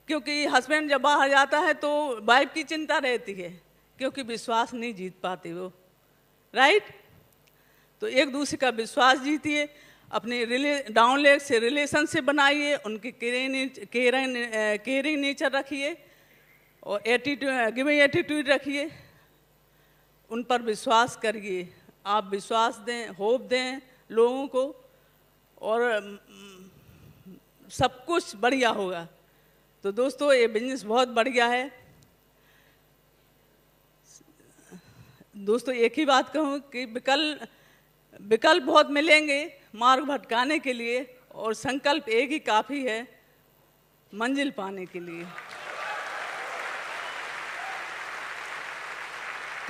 क्योंकि हस्बैंड जब बाहर जाता है तो वाइफ की चिंता रहती है, क्योंकि विश्वास नहीं जीत पाते वो, राइट। तो एक दूसरे का विश्वास जीतिए, अपने डाउन लेग से रिलेशनशिप बनाइए, उनकी केयरिंग नेचर रखिए, और गिविंग एटीट्यूड रखिए, उन पर विश्वास करिए। आप विश्वास दें, होप दें लोगों को, और सब कुछ बढ़िया होगा। तो दोस्तों ये बिजनेस बहुत बढ़िया है। दोस्तों एक ही बात कहूँ कि विकल्प बहुत मिलेंगे मार्ग भटकाने के लिए, और संकल्प एक ही काफ़ी है मंजिल पाने के लिए।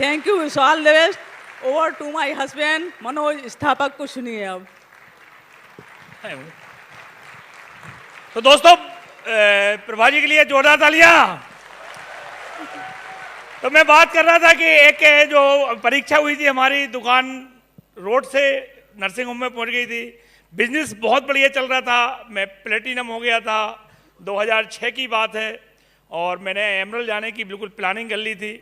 Thank you, wish all the best. Over to my husband Manoj, Sthapak को सुनिए अब। तो दोस्तों प्रभा जी के लिए जोरदार तालियां। तो मैं बात कर रहा था कि एक जो परीक्षा हुई थी हमारी, दुकान रोड से नर्सिंग होम में पहुंच गई थी, बिजनेस बहुत बढ़िया चल रहा था, मैं प्लेटिनम हो गया था, 2006 की बात है, और मैंने एमरल्ड जाने की बिल्कुल प्लानिंग कर ली थी,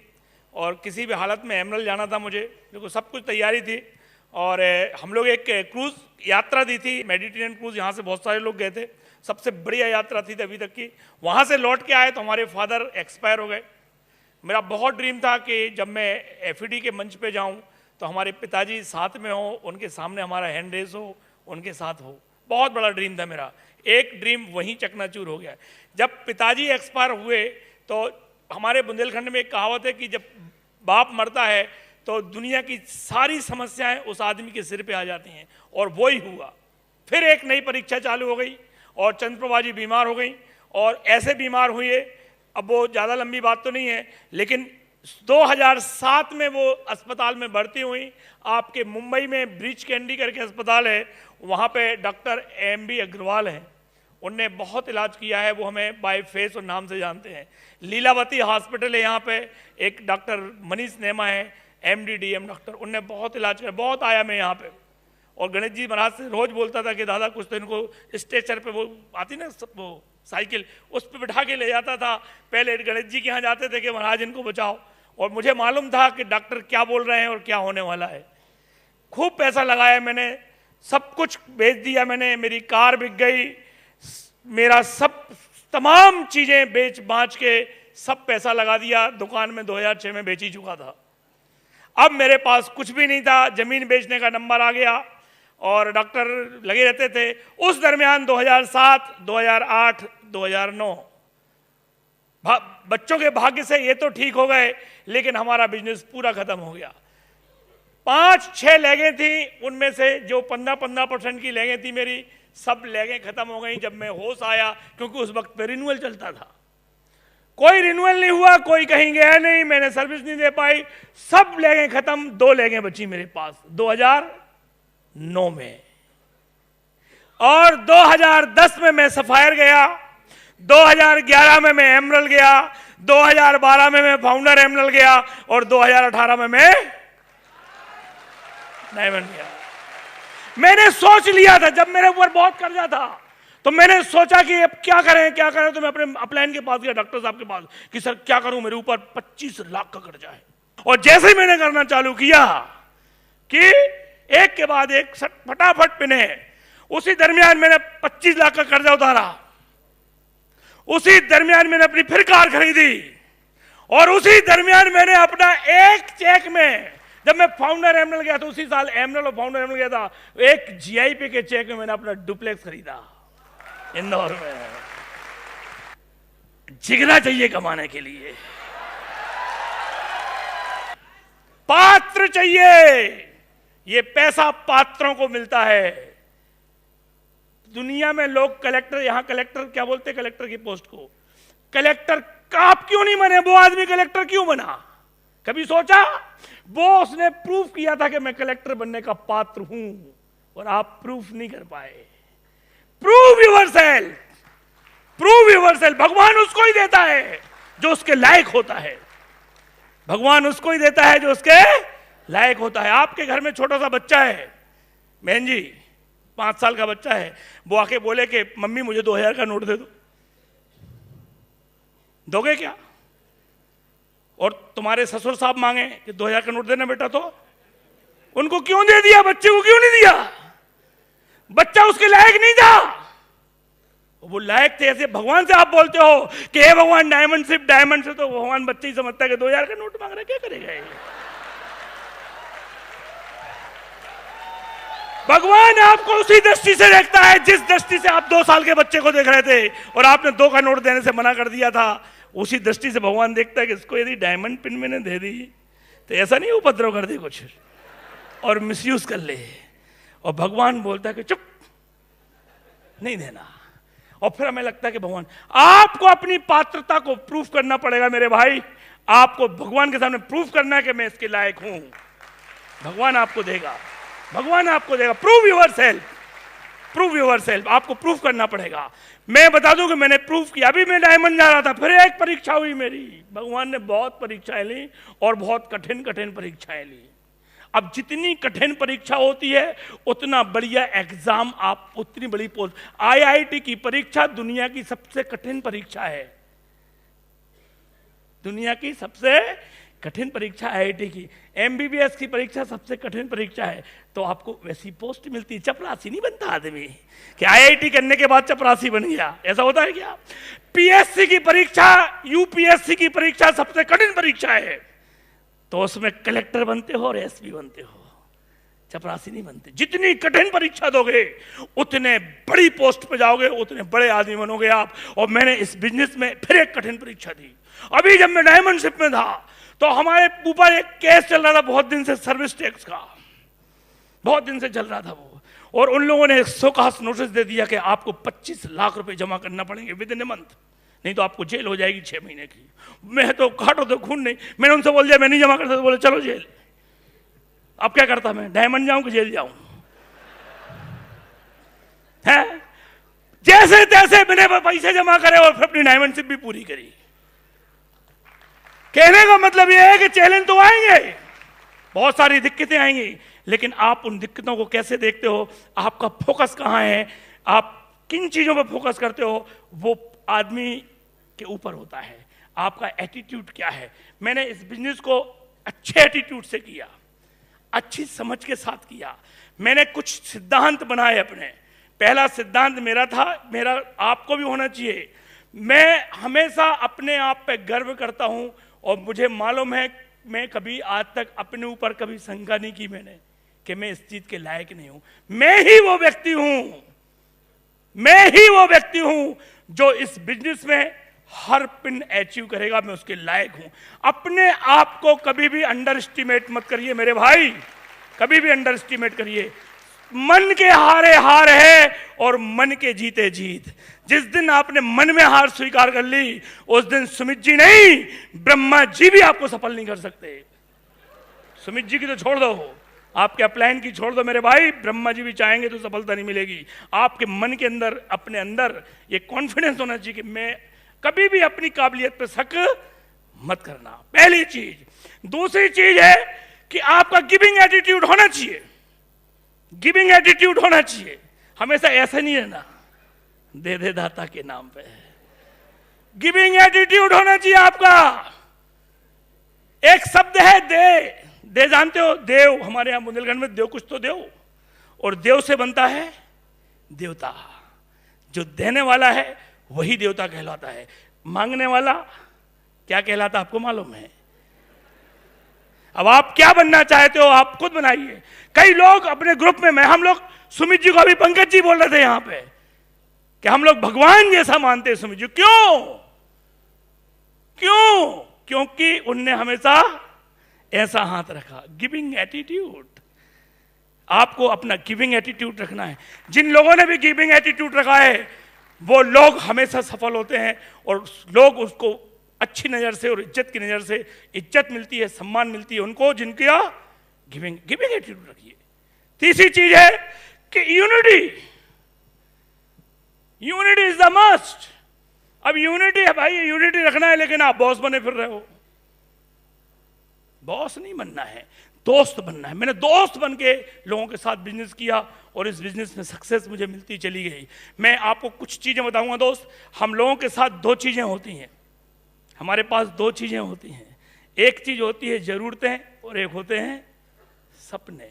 और किसी भी हालत में एमरल्ड जाना था मुझे, बिल्कुल सब कुछ तैयारी थी। और हम लोग एक क्रूज़ यात्रा दी थी, मेडिटेरियन क्रूज़, यहाँ से बहुत सारे लोग गए थे, सबसे बढ़िया यात्रा थी अभी तक की। वहाँ से लौट के आए तो हमारे फादर एक्सपायर हो गए। मेरा बहुत ड्रीम था कि जब मैं एफईडी के मंच पे जाऊं तो हमारे पिताजी साथ में हो, उनके सामने हमारा हैंड रेस हो, उनके साथ हो। बहुत बड़ा ड्रीम था मेरा। एक ड्रीम वहीं चकनाचूर हो गया। जब पिताजी एक्सपायर हुए तो हमारे बुंदेलखंड में एक कहावत है कि जब बाप मरता है तो दुनिया की सारी समस्याएं उस आदमी के सिर पे आ जाती हैं, और वही हुआ। फिर एक नई परीक्षा चालू हो गई और चंद्रप्रभा जी बीमार हो गई, और ऐसे बीमार हुए, अब वो ज़्यादा लंबी बात तो नहीं है, लेकिन 2007 में वो अस्पताल में भर्ती हुई। आपके मुंबई में ब्रिज कैंडी करके अस्पताल है, वहाँ पे डॉक्टर MB अग्रवाल हैं, उनने बहुत इलाज किया है, वो हमें बाय फेस और नाम से जानते हैं। लीलावती हॉस्पिटल है यहाँ पे, एक डॉक्टर मनीष नेमा है, MD DM डॉक्टर, उनने बहुत इलाज किया, बहुत आया मैं यहाँ पे। और गणेश जी महाराज से रोज बोलता था कि दादा कुछ तो इनको स्ट्रेचर पे, वो आती ना वो साइकिल, उस पर बिठा के ले जाता था। पहले गणेश जी के यहाँ जाते थे कि महाराज इनको बचाओ, और मुझे मालूम था कि डॉक्टर क्या बोल रहे हैं और क्या होने वाला है। खूब पैसा लगाया मैंने, सब कुछ बेच दिया मैंने, मेरी कार बिक गई, मेरा सब तमाम चीज़ें बेच बाँच के सब पैसा लगा दिया। दुकान में 2006 में बेच ही चुका था। अब मेरे पास कुछ भी नहीं था, ज़मीन बेचने का नंबर आ गया, और डॉक्टर लगे रहते थे। उस दरमियान 2007, 2008, 2009 बच्चों के भाग्य से ये तो ठीक हो गए, लेकिन हमारा बिजनेस पूरा खत्म हो गया। 5-6 लेगें थी, उनमें से जो 15% की लेगें थी मेरी, सब लेगें खत्म हो गई जब मैं होश आया, क्योंकि उस वक्त पे रिन्यूअल चलता था। कोई रिन्यूअल नहीं हुआ, कोई कहीं गया नहीं, मैंने सर्विस नहीं दे पाई, सब लेगें खत्म। 2 लेगें बची मेरे पास 2009 में, और 2010 में मैं सफायर गया, 2011 में मैं एमरल्ड गया, 2012 में मैं फाउंडर एमरल्ड गया, और 2018 में मैं डायमंड गया। मैंने सोच लिया था, जब मेरे ऊपर बहुत कर्जा था तो मैंने सोचा कि अब क्या करें। तो मैं अपने अपलाइन के पास गया, डॉक्टर साहब के पास, कि सर क्या करूं, मेरे ऊपर 25 लाख का कर्जा है। और जैसे ही मैंने करना चालू किया कि एक के बाद एक फटाफट पिने, उसी दरमियान मैंने 25 लाख का कर्जा उतारा, उसी दरमियान मैंने अपनी फिर कार खरीदी, और उसी दरमियान मैंने अपना एक चेक में, जब मैं फाउंडर एमरल्ड गया तो उसी साल एमरल्ड और फाउंडर एमरल्ड गया था, एक GIP के चेक में मैंने अपना डुप्लेक्स खरीदा इंदौर में। जिगरा चाहिए कमाने के लिए, पात्र चाहिए। ये पैसा पात्रों को मिलता है। दुनिया में लोग कलेक्टर, यहां कलेक्टर क्या बोलते, कलेक्टर की पोस्ट को, कलेक्टर आप क्यों नहीं बने, वो आदमी कलेक्टर क्यों बना? कभी सोचा? वो उसने प्रूफ किया था कि मैं कलेक्टर बनने का पात्र हूं, और आप प्रूफ नहीं कर पाए। Prove yourself, prove yourself. भगवान उसको ही देता है जो उसके लायक होता है। भगवान उसको ही देता है जो उसके लायक होता है। आपके घर में छोटा सा बच्चा है, बहन जी 5 साल का बच्चा है, वो आके बोले कि मम्मी मुझे 2000 का नोट दे दो, दोगे क्या? और तुम्हारे ससुर साहब मांगे कि 2000 का नोट देना बेटा, तो उनको क्यों दे दिया? बच्चे को क्यों नहीं दिया? बच्चा उसके लायक नहीं था, वो लायक थे। ऐसे भगवान से आप बोलते हो कि हे भगवान डायमंड से, तो भगवान बच्चे ही समझता है कि 2000 का नोट मांग रहा है, क्या करेगा ये? भगवान आपको उसी दृष्टि से देखता है जिस दृष्टि से आप 2 साल के बच्चे को देख रहे थे और आपने 2 का नोट देने से मना कर दिया था। उसी दृष्टि से भगवान देखता है कि इसको यदि डायमंड पिन मैंने दे दी तो ऐसा नहीं उपद्रव कर दे कुछ और मिसयूज कर ले। और भगवान बोलता है कि चुप, नहीं देना। और फिर हमें लगता है कि भगवान, आपको अपनी पात्रता को प्रूफ करना पड़ेगा मेरे भाई। आपको भगवान के सामने प्रूफ करना है कि मैं इसके लायक हूं। भगवान आपको देगा, भगवान आपको देगा। Prove your self, prove your self. आपको प्रूफ करना पड़ेगा। मैं बता दूं कि मैंने प्रूफ किया। अभी मैं डायमंड जा रहा था, फिर एक परीक्षा हुई मेरी। भगवान ने बहुत परीक्षाएं ली और बहुत कठिन कठिन परीक्षाएं ली। अब जितनी कठिन परीक्षा होती है उतना बढ़िया एग्जाम, आप उतनी बड़ी पोस्ट। आईआईटी की परीक्षा दुनिया की सबसे कठिन परीक्षा है। दुनिया की सबसे कठिन परीक्षा आईआईटी की। एमबीबीएस की परीक्षा सबसे कठिन परीक्षा है। तो आपको वैसी पोस्ट मिलती है। चपरासी नहीं बनता आदमी कि आईआईटी करने के बाद चपरासी बन गया, ऐसा होता है क्या? पीएससी की परीक्षा, यूपीएससी की परीक्षा सबसे कठिन परीक्षा है। तो उसमें कलेक्टर बनते हो और एसपी बनते हो, चपरासी नहीं बनते। जितनी कठिन परीक्षा दोगे उतने बड़ी पोस्ट पे जाओगे, उतने बड़े आदमी बनोगे आप। और मैंने इस बिजनेस में फिर एक कठिन परीक्षा दी। अभी जब मैं डायमंडशिप में था तो हमारे ऊपर एक केस चल रहा था बहुत दिन से, सर्विस टैक्स का, बहुत दिन से चल रहा था वो। और उन लोगों ने शोकास नोटिस दे दिया कि आपको 25 लाख रुपए जमा करना पड़ेंगे विद इन ए मंथ, नहीं तो आपको जेल हो जाएगी 6 महीने की। मैं तो काटो तो खून नहीं। मैंने उनसे बोल दिया मैं नहीं जमा करता, तो बोले चलो जेल। अब क्या करता मैं, डायमंड जाऊं कि जेल जाऊं? है जैसे तैसे मैंने पैसे जमा करे और फिर अपनी डायमंडशिप भी पूरी करी। कहने का मतलब यह है कि चैलेंज तो आएंगे, बहुत सारी दिक्कतें आएंगी, लेकिन आप उन दिक्कतों को कैसे देखते हो, आपका फोकस कहां है, आप किन चीजों पर फोकस करते हो, वो आदमी के ऊपर होता है। आपका एटीट्यूड क्या है। मैंने इस बिजनेस को अच्छे एटीट्यूड से किया, अच्छी समझ के साथ किया। मैंने कुछ सिद्धांत बनाए अपने। पहला सिद्धांत मेरा था, मेरा आपको भी होना चाहिए। मैं हमेशा अपने आप पे गर्व करता हूं और मुझे मालूम है मैं कभी आज तक अपने ऊपर कभी शंका नहीं की मैंने कि मैं इस चीज के लायक नहीं हूं। मैं ही वो व्यक्ति हूं, मैं ही वो व्यक्ति हूं जो इस बिजनेस में हर पिन अचीव करेगा। मैं उसके लायक हूं। अपने आप को कभी भी अंडर एस्टिमेट मत करिए मेरे भाई, कभी भी अंडर एस्टिमेट करिए। मन के हारे हार है और मन के जीते जीत। जिस दिन आपने मन में हार स्वीकार कर ली उस दिन सुमित जी नहीं, ब्रह्मा जी भी आपको सफल नहीं कर सकते। सुमित जी की तो छोड़ दो, आपके अपलाइन की छोड़ दो मेरे भाई, ब्रह्मा जी भी चाहेंगे तो सफलता नहीं मिलेगी। आपके मन के अंदर, अपने अंदर ये कॉन्फिडेंस होना चाहिए कि मैं कभी भी अपनी काबिलियत पे शक मत करना, पहली चीज। दूसरी चीज है कि आपका गिविंग एटीट्यूड होना चाहिए। गिविंग एटीट्यूड होना चाहिए, हमेशा ऐसा नहीं रहना दे दे दाता के नाम पे। गिविंग एटीट्यूड होना चाहिए आपका। एक शब्द है दे, दे जानते हो, देव। हमारे यहां बुंदेलखंड में देव कुछ तो देव, और देव से बनता है देवता। जो देने वाला है वही देवता कहलाता है। मांगने वाला क्या कहलाता आपको मालूम है? अब आप क्या बनना चाहते हो आप खुद बनाइए। कई लोग अपने ग्रुप में, हम लोग सुमित जी को अभी पंकज जी बोल रहे थे यहां पे कि हम लोग भगवान जैसा मानते हैं सुमित जी। क्यों? क्यों? क्योंकि उनने हमेशा ऐसा हाथ रखा। गिविंग एटीट्यूड, आपको अपना गिविंग एटीट्यूड रखना है। जिन लोगों ने भी गिविंग एटीट्यूड रखा है वो लोग हमेशा सफल होते हैं और लोग उसको अच्छी नजर से और इज्जत की नजर से इज्जत मिलती है, सम्मान मिलती है उनको जिनका गिविंग एटीट्यूड रखिए। तीसरी चीज है कि unity, unity is the must. अब यूनिटी है भाई, यूनिटी रखना है, लेकिन आप बॉस बने फिर रहे हो। बॉस नहीं बनना है, दोस्त बनना है। मैंने दोस्त बन के लोगों के साथ बिजनेस किया और इस बिजनेस में सक्सेस मुझे मिलती चली गई। मैं आपको कुछ चीजें बताऊंगा दोस्त। हम लोगों के साथ 2 चीजें होती हैं, हमारे पास 2 चीजें होती हैं। एक चीज होती है जरूरतें और एक होते हैं सपने।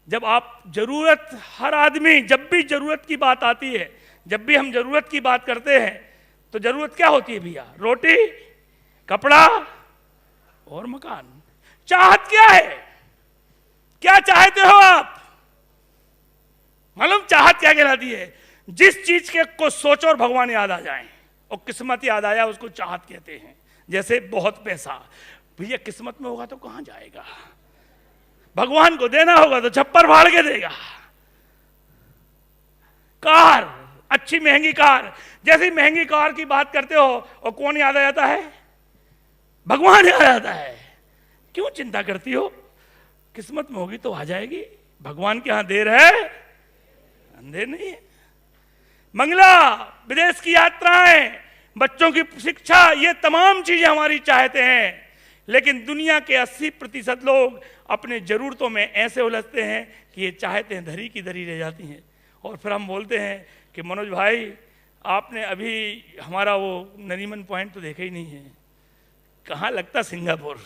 जब आप जरूरत, हर आदमी जब भी जरूरत की बात आती है, जब भी हम जरूरत की बात करते हैं तो जरूरत क्या होती है भैया? रोटी, कपड़ा और मकान। चाहत क्या है? क्या चाहते हो आप? मालूम चाहत क्या कहलाती है? जिस चीज के को सोचो और भगवान याद आ जाए और किस्मत याद आया उसको चाहत कहते हैं। जैसे बहुत पैसा, भैया किस्मत में होगा तो कहां जाएगा, भगवान को देना होगा तो छप्पर फाड़ के देगा। कार, अच्छी महंगी कार, जैसी महंगी कार की बात करते हो और कौन याद आ जाता है? भगवान याद आता है। क्यों चिंता करती हो? किस्मत में होगी तो आ जाएगी। भगवान के यहां देर है अंधेर नहीं है। मंगला, विदेश की यात्राएं, बच्चों की शिक्षा, ये तमाम चीजें हमारी चाहते हैं। लेकिन दुनिया के 80% लोग अपने जरूरतों में ऐसे उलझते हैं कि ये चाहते हैं धरी की धरी रह जाती हैं। और फिर हम बोलते हैं कि मनोज भाई आपने अभी हमारा वो नरीमन पॉइंट तो देखा ही नहीं है। कहाँ लगता सिंगापुर,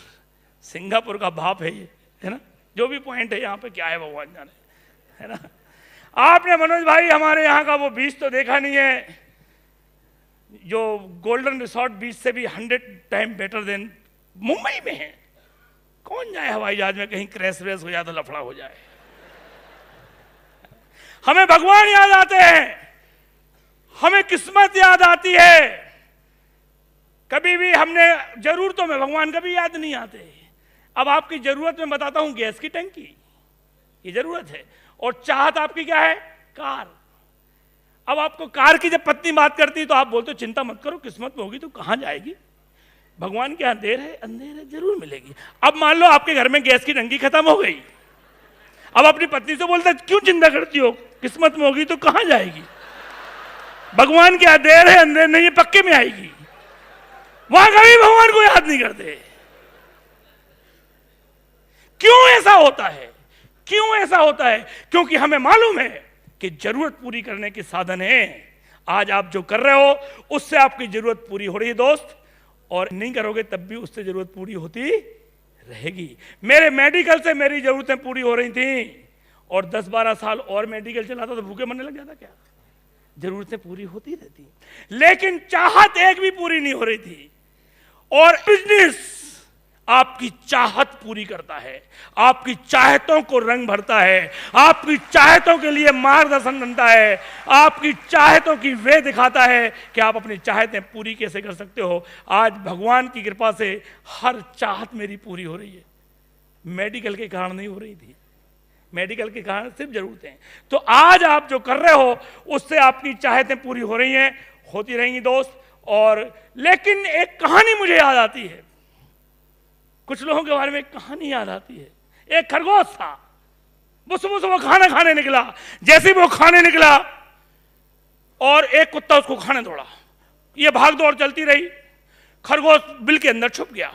सिंगापुर का बाप है ये, है ना? जो भी पॉइंट है यहाँ पे क्या है भगवान जाने, है ना? आपने मनोज भाई हमारे यहाँ का वो बीच तो देखा नहीं है, जो गोल्डन रिसोर्ट बीच से भी 100 टाइम बेटर देन मुंबई में है। कौन जाए हवाई जहाज में, कहीं क्रैश व्रैश हो जाए तो लफड़ा हो जाए। हमें भगवान याद आते हैं, हमें किस्मत याद आती है। कभी भी हमने जरूरतों में भगवान कभी याद नहीं आते। अब आपकी जरूरत में बताता हूं, गैस की टंकी, ये जरूरत है। और चाहत आपकी क्या है? कार। अब आपको कार की जब पत्नी बात करती है तो आप बोलते हो चिंता मत करो, किस्मत में होगी तो कहां जाएगी, भगवान के यहां देर है अंधेर है, जरूर मिलेगी। अब मान लो आपके घर में गैस की टंकी खत्म हो गई, अब अपनी पत्नी से बोलते क्यों चिंता करती हो, किस्मत में होगी तो कहां जाएगी, भगवान के यहां देर है अंधेर नहीं है, पक्के में आएगी। वहां कभी भगवान को याद नहीं करते। क्यों ऐसा होता है? क्यों ऐसा होता है? क्योंकि हमें मालूम है कि जरूरत पूरी करने के साधन है। आज आप जो कर रहे हो उससे आपकी जरूरत पूरी हो रही है दोस्त, और नहीं करोगे तब भी उससे जरूरत पूरी होती रहेगी। मेरे मेडिकल से मेरी जरूरतें पूरी हो रही थी, और 10-12 साल और मेडिकल चलाता तो भूखे मरने लग जाता क्या? जरूरतें पूरी होती रहती, लेकिन चाहत एक भी पूरी नहीं हो रही थी। और बिजनेस आपकी चाहत पूरी करता है, आपकी चाहतों को रंग भरता है, आपकी चाहतों के लिए मार्गदर्शन बनता है, आपकी चाहतों की वे दिखाता है कि आप अपनी चाहतें पूरी कैसे कर सकते हो। आज भगवान की कृपा से हर चाहत मेरी पूरी हो रही है। मेडिकल के कारण नहीं हो रही थी, मेडिकल के कारण सिर्फ जरूरतें। तो आज आप जो कर रहे हो उससे आपकी चाहतें पूरी हो रही हैं, होती रहेंगी दोस्त। और लेकिन एक कहानी मुझे याद आती है, कुछ लोगों के बारे में एक कहानी याद आती है। एक खरगोश था, वो सुबह सुबह खाना खाने निकला। जैसे वो खाने निकला और एक कुत्ता उसको खाने दौड़ा, ये भाग दौड़ चलती रही। खरगोश बिल के अंदर छुप गया,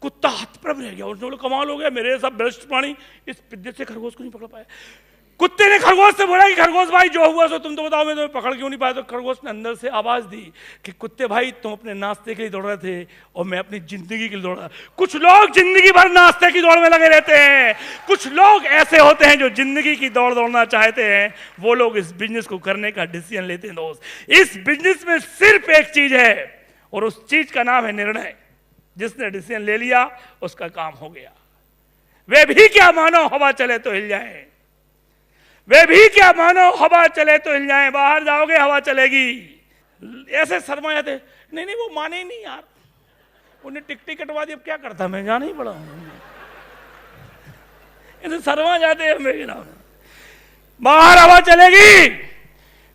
कुत्ता हतप्रभ रह गया। उसने बोला कमाल हो गया, मेरे सब बेस्ट प्राणी इस पिद्दे से खरगोश को नहीं पकड़ पाया। कुत्ते ने खरगोश से बोला कि खरगोश भाई जो हुआ सो तुम तो बताओ, मैं तुम्हें पकड़ क्यों नहीं पाया। तो खरगोश ने अंदर से आवाज दी कि कुत्ते भाई तुम अपने नाश्ते के लिए दौड़ रहे थे और मैं अपनी जिंदगी के लिए दौड़ रहा। कुछ लोग जिंदगी भर नाश्ते की दौड़ में लगे रहते हैं, कुछ लोग ऐसे होते हैं जो जिंदगी की दौड़ दौड़ना चाहते हैं। वो लोग इस बिजनेस को करने का डिसीजन लेते हैं दोस्त। इस बिजनेस में सिर्फ एक चीज है और उस चीज का नाम है निर्णय। जिसने डिसीजन ले लिया उसका काम हो गया। वे भी क्या मानो हवा चले तो हिल जाए, वे भी क्या मानो हवा चले तो हिल जाए। बाहर जाओगे हवा चलेगी। ऐसे शर्मा जाते, नहीं नहीं वो माने ही नहीं यार, उन्हें टिकट कटवा दी, अब क्या करता मैं, जाना ही पड़ा। ऐसे शर्मा जाते हैं मेरे नाम, बाहर हवा चलेगी।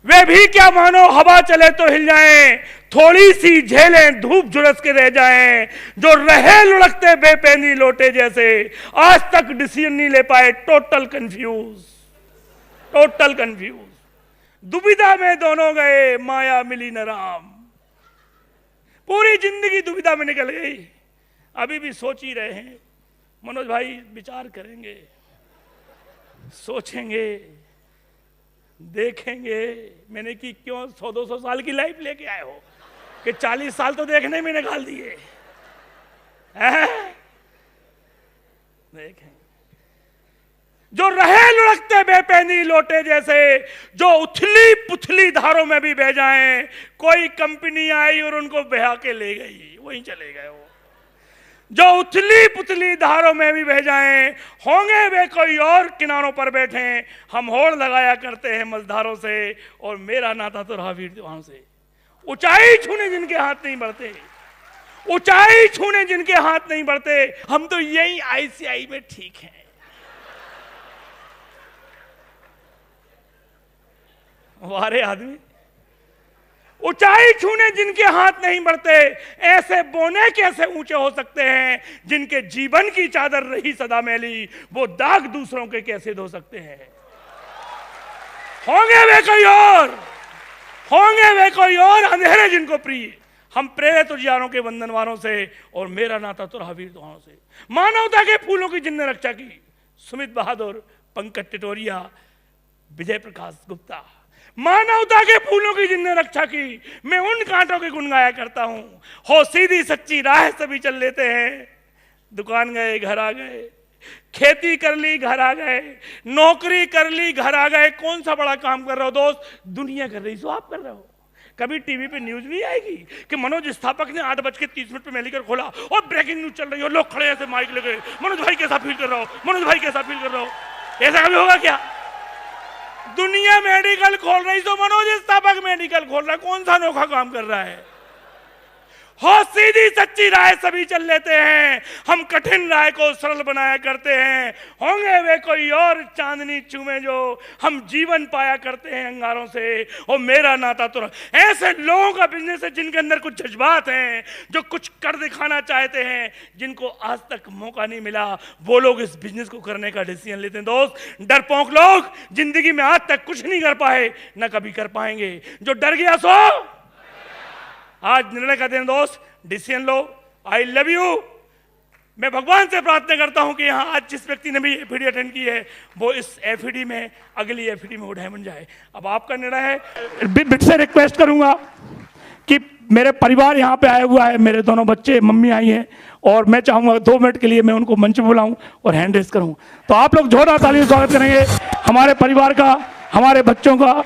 वे भी क्या मानो हवा चले तो हिल जाएं, थोड़ी सी झेलें धूप झुलस के रह जाएं, जो रहे लुढ़कते बेपैनी लोटे जैसे, आज तक डिसीजन नहीं ले पाए, टोटल कंफ्यूज, टोटल कंफ्यूज। दुविधा में दोनों गए, माया मिली न राम। पूरी जिंदगी दुविधा में निकल गई। अभी भी सोच ही रहे हैं। मनोज भाई विचार करेंगे, सोचेंगे, देखेंगे। मैंने कि क्यों 100-200 साल की लाइफ लेके आए हो कि 40 साल तो देखने में निकाल दिए। देखें, जो रहे लुढ़कते बेपैनी लोटे जैसे, जो उथली पुथली धारों में भी बह जाएं। कोई कंपनी आई और उनको बहा के ले गई, वहीं चले गए वो। जो उथली पुथली धारों में भी बह जाएं, होंगे वे कोई और किनारों पर बैठे। हम होड़ लगाया करते हैं मझधारों से, और मेरा नाता तो रहा वीर जवानों से। ऊंचाई छूने जिनके हाथ नहीं बढ़ते, ऊंचाई छूने जिनके हाथ नहीं बढ़ते, हम तो यही आईसीआई में ठीक हैं। वारे आदमी, ऊंचाई छूने जिनके हाथ नहीं बढ़ते, ऐसे बोने कैसे ऊंचे हो सकते हैं। जिनके जीवन की चादर रही सदा मैली, वो दाग दूसरों के कैसे धो सकते हैं। होंगे वे कोई और, होंगे वे कोई और अंधेरे जिनको प्रिय। हम प्रेरित उजियारों के वंदनवारों से, और मेरा नाता तो रहा वीर जवानों से। मानवता के फूलों की जिनने रक्षा की, सुमित बहादुर, पंकज टिटोरिया, विजय प्रकाश गुप्ता। मानवता के फूलों की जिनने रक्षा की, मैं उन कांटों के गुण गाया करता हूं। हो सीधी सच्ची राह सभी चल लेते हैं। दुकान गए घर आ गए, खेती कर ली घर आ गए, नौकरी कर ली घर आ गए। कौन सा बड़ा काम कर रहे हो दोस्त? दुनिया कर रही, सो आप कर रहे हो। कभी टीवी पे न्यूज नहीं आएगी कि मनोज स्थापक ने 8:30 पे मेलिकर खोला और ब्रेकिंग न्यूज चल रही हो, लोग खड़े ऐसे माइक लगे, मनोज भाई कैसा फील कर रहे हो, मनोज भाई कैसा फील कर रहे हो। ऐसा कभी होगा क्या? दुनिया मेडिकल खोल रही तो मनोज स्थापक मेडिकल खोल रहा है। कौन सा अनोखा काम कर रहा है? हो सीधी सच्ची राह सभी चल लेते हैं, हम कठिन राह को सरल बनाया करते हैं। होंगे वे कोई और चांदनी चूमे जो हम जीवन पाया करते हैं अंगारों से। और मेरा नाता तो ऐसे लोगों का बिजनेस है जिनके अंदर कुछ जज्बात हैं, जो कुछ कर दिखाना चाहते हैं, जिनको आज तक मौका नहीं मिला, वो लोग इस बिजनेस को करने का डिसीजन लेते हैं। दोस्त, डरपोक लोग जिंदगी में आज तक कुछ नहीं कर पाए, ना कभी कर पाएंगे। जो डर गया सो आज निर्णय का दिन दोस्त, decision low. I love you. मैं भगवान से प्रार्थना करता हूं कि यहां आज जिस व्यक्ति ने भी एफईडी अटेंड की है, वो इस एफईडी में, अगली एफईडी में वो डायमंड जाए। अब आपका निर्णय है। बिट से रिक्वेस्ट करूंगा कि मेरे परिवार यहां पे आया हुआ है, मेरे दोनों बच्चे, मम्मी आई हैं, और मैं चाहूंगा 2 मिनट के लिए मैं उनको मंच पे बुलाऊं और हैंड रेस करूं। तो आप लोग जोरदार ताली से स्वागत करेंगे हमारे परिवार का, हमारे बच्चों का,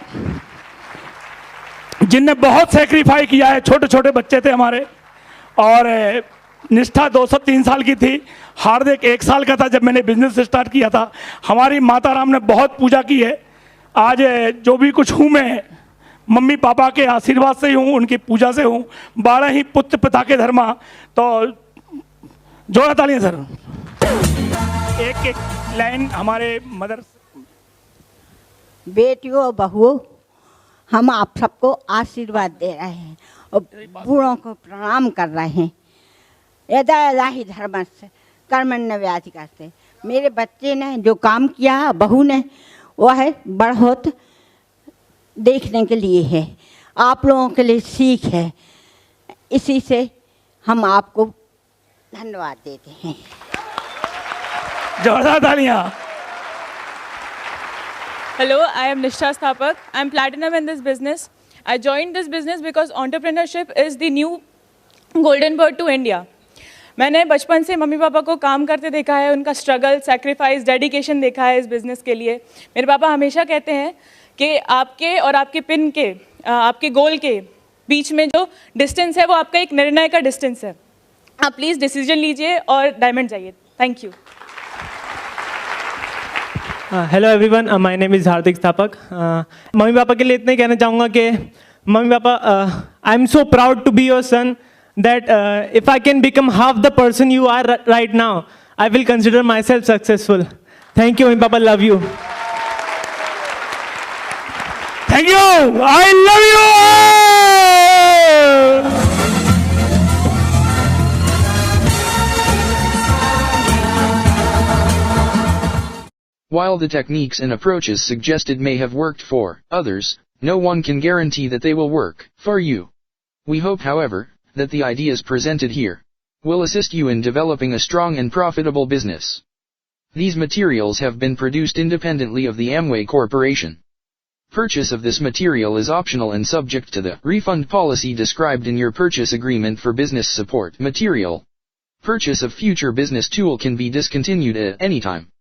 जिनने बहुत सेक्रीफाई किया है। छोटे छोटे बच्चे थे हमारे, और निष्ठा 203 साल की थी। हार्दिक 1 साल का था जब मैंने बिजनेस स्टार्ट किया था। हमारी माता राम ने बहुत पूजा की है। आज जो भी कुछ हूँ मैं, मम्मी पापा के आशीर्वाद से ही हूँ, उनकी पूजा से हूँ। 12 ही पुत्र पिता के धर्मा। तो जोड़ा तालियां सर। एक एक लाइन हमारे मदर। बेटियों बहुओं, हम आप सबको आशीर्वाद दे रहे हैं और बूढ़ों को प्रणाम कर रहे हैं। यदा यदा ही धर्मस्य कर्मण्य व्याधिकारते। मेरे बच्चे ने जो काम किया, बहू ने, वह है बढ़ोत देखने के लिए है, आप लोगों के लिए सीख है। इसी से हम आपको धन्यवाद देते हैं। जोरदार तालियां। Hello, I am Nishtha Sthapak. I am platinum in this business. I joined this business because entrepreneurship is the new golden bird to India. मैंने बचपन से मम्मी पापा को काम करते देखा है, उनका स्ट्रगल, सैक्रिफाइस, डेडिकेशन देखा है इस बिज़नेस के लिए। मेरे पापा हमेशा कहते हैं कि आपके और आपके पिन के, आपके गोल के बीच में जो डिस्टेंस है वो आपका एक निर्णय का डिस्टेंस है। आप प्लीज़ डिसीजन लीजिए और डायमंड जाइए। Thank you. Hello everyone, my name is Hardik Sthapak. Mummy पापा के लिए इतना ही कहना चाहूँगा कि mummy papa, I am so proud to be your son that if I can become half the person you are right now, I will consider myself successful. Thank you mummy papa, love you. Thank you, I love you. While the techniques and approaches suggested may have worked for others, no one can guarantee that they will work for you. We hope, however, that the ideas presented here will assist you in developing a strong and profitable business. These materials have been produced independently of the Amway Corporation. Purchase of this material is optional and subject to the refund policy described in your purchase agreement for business support material. Purchase of future business tool can be discontinued at any time.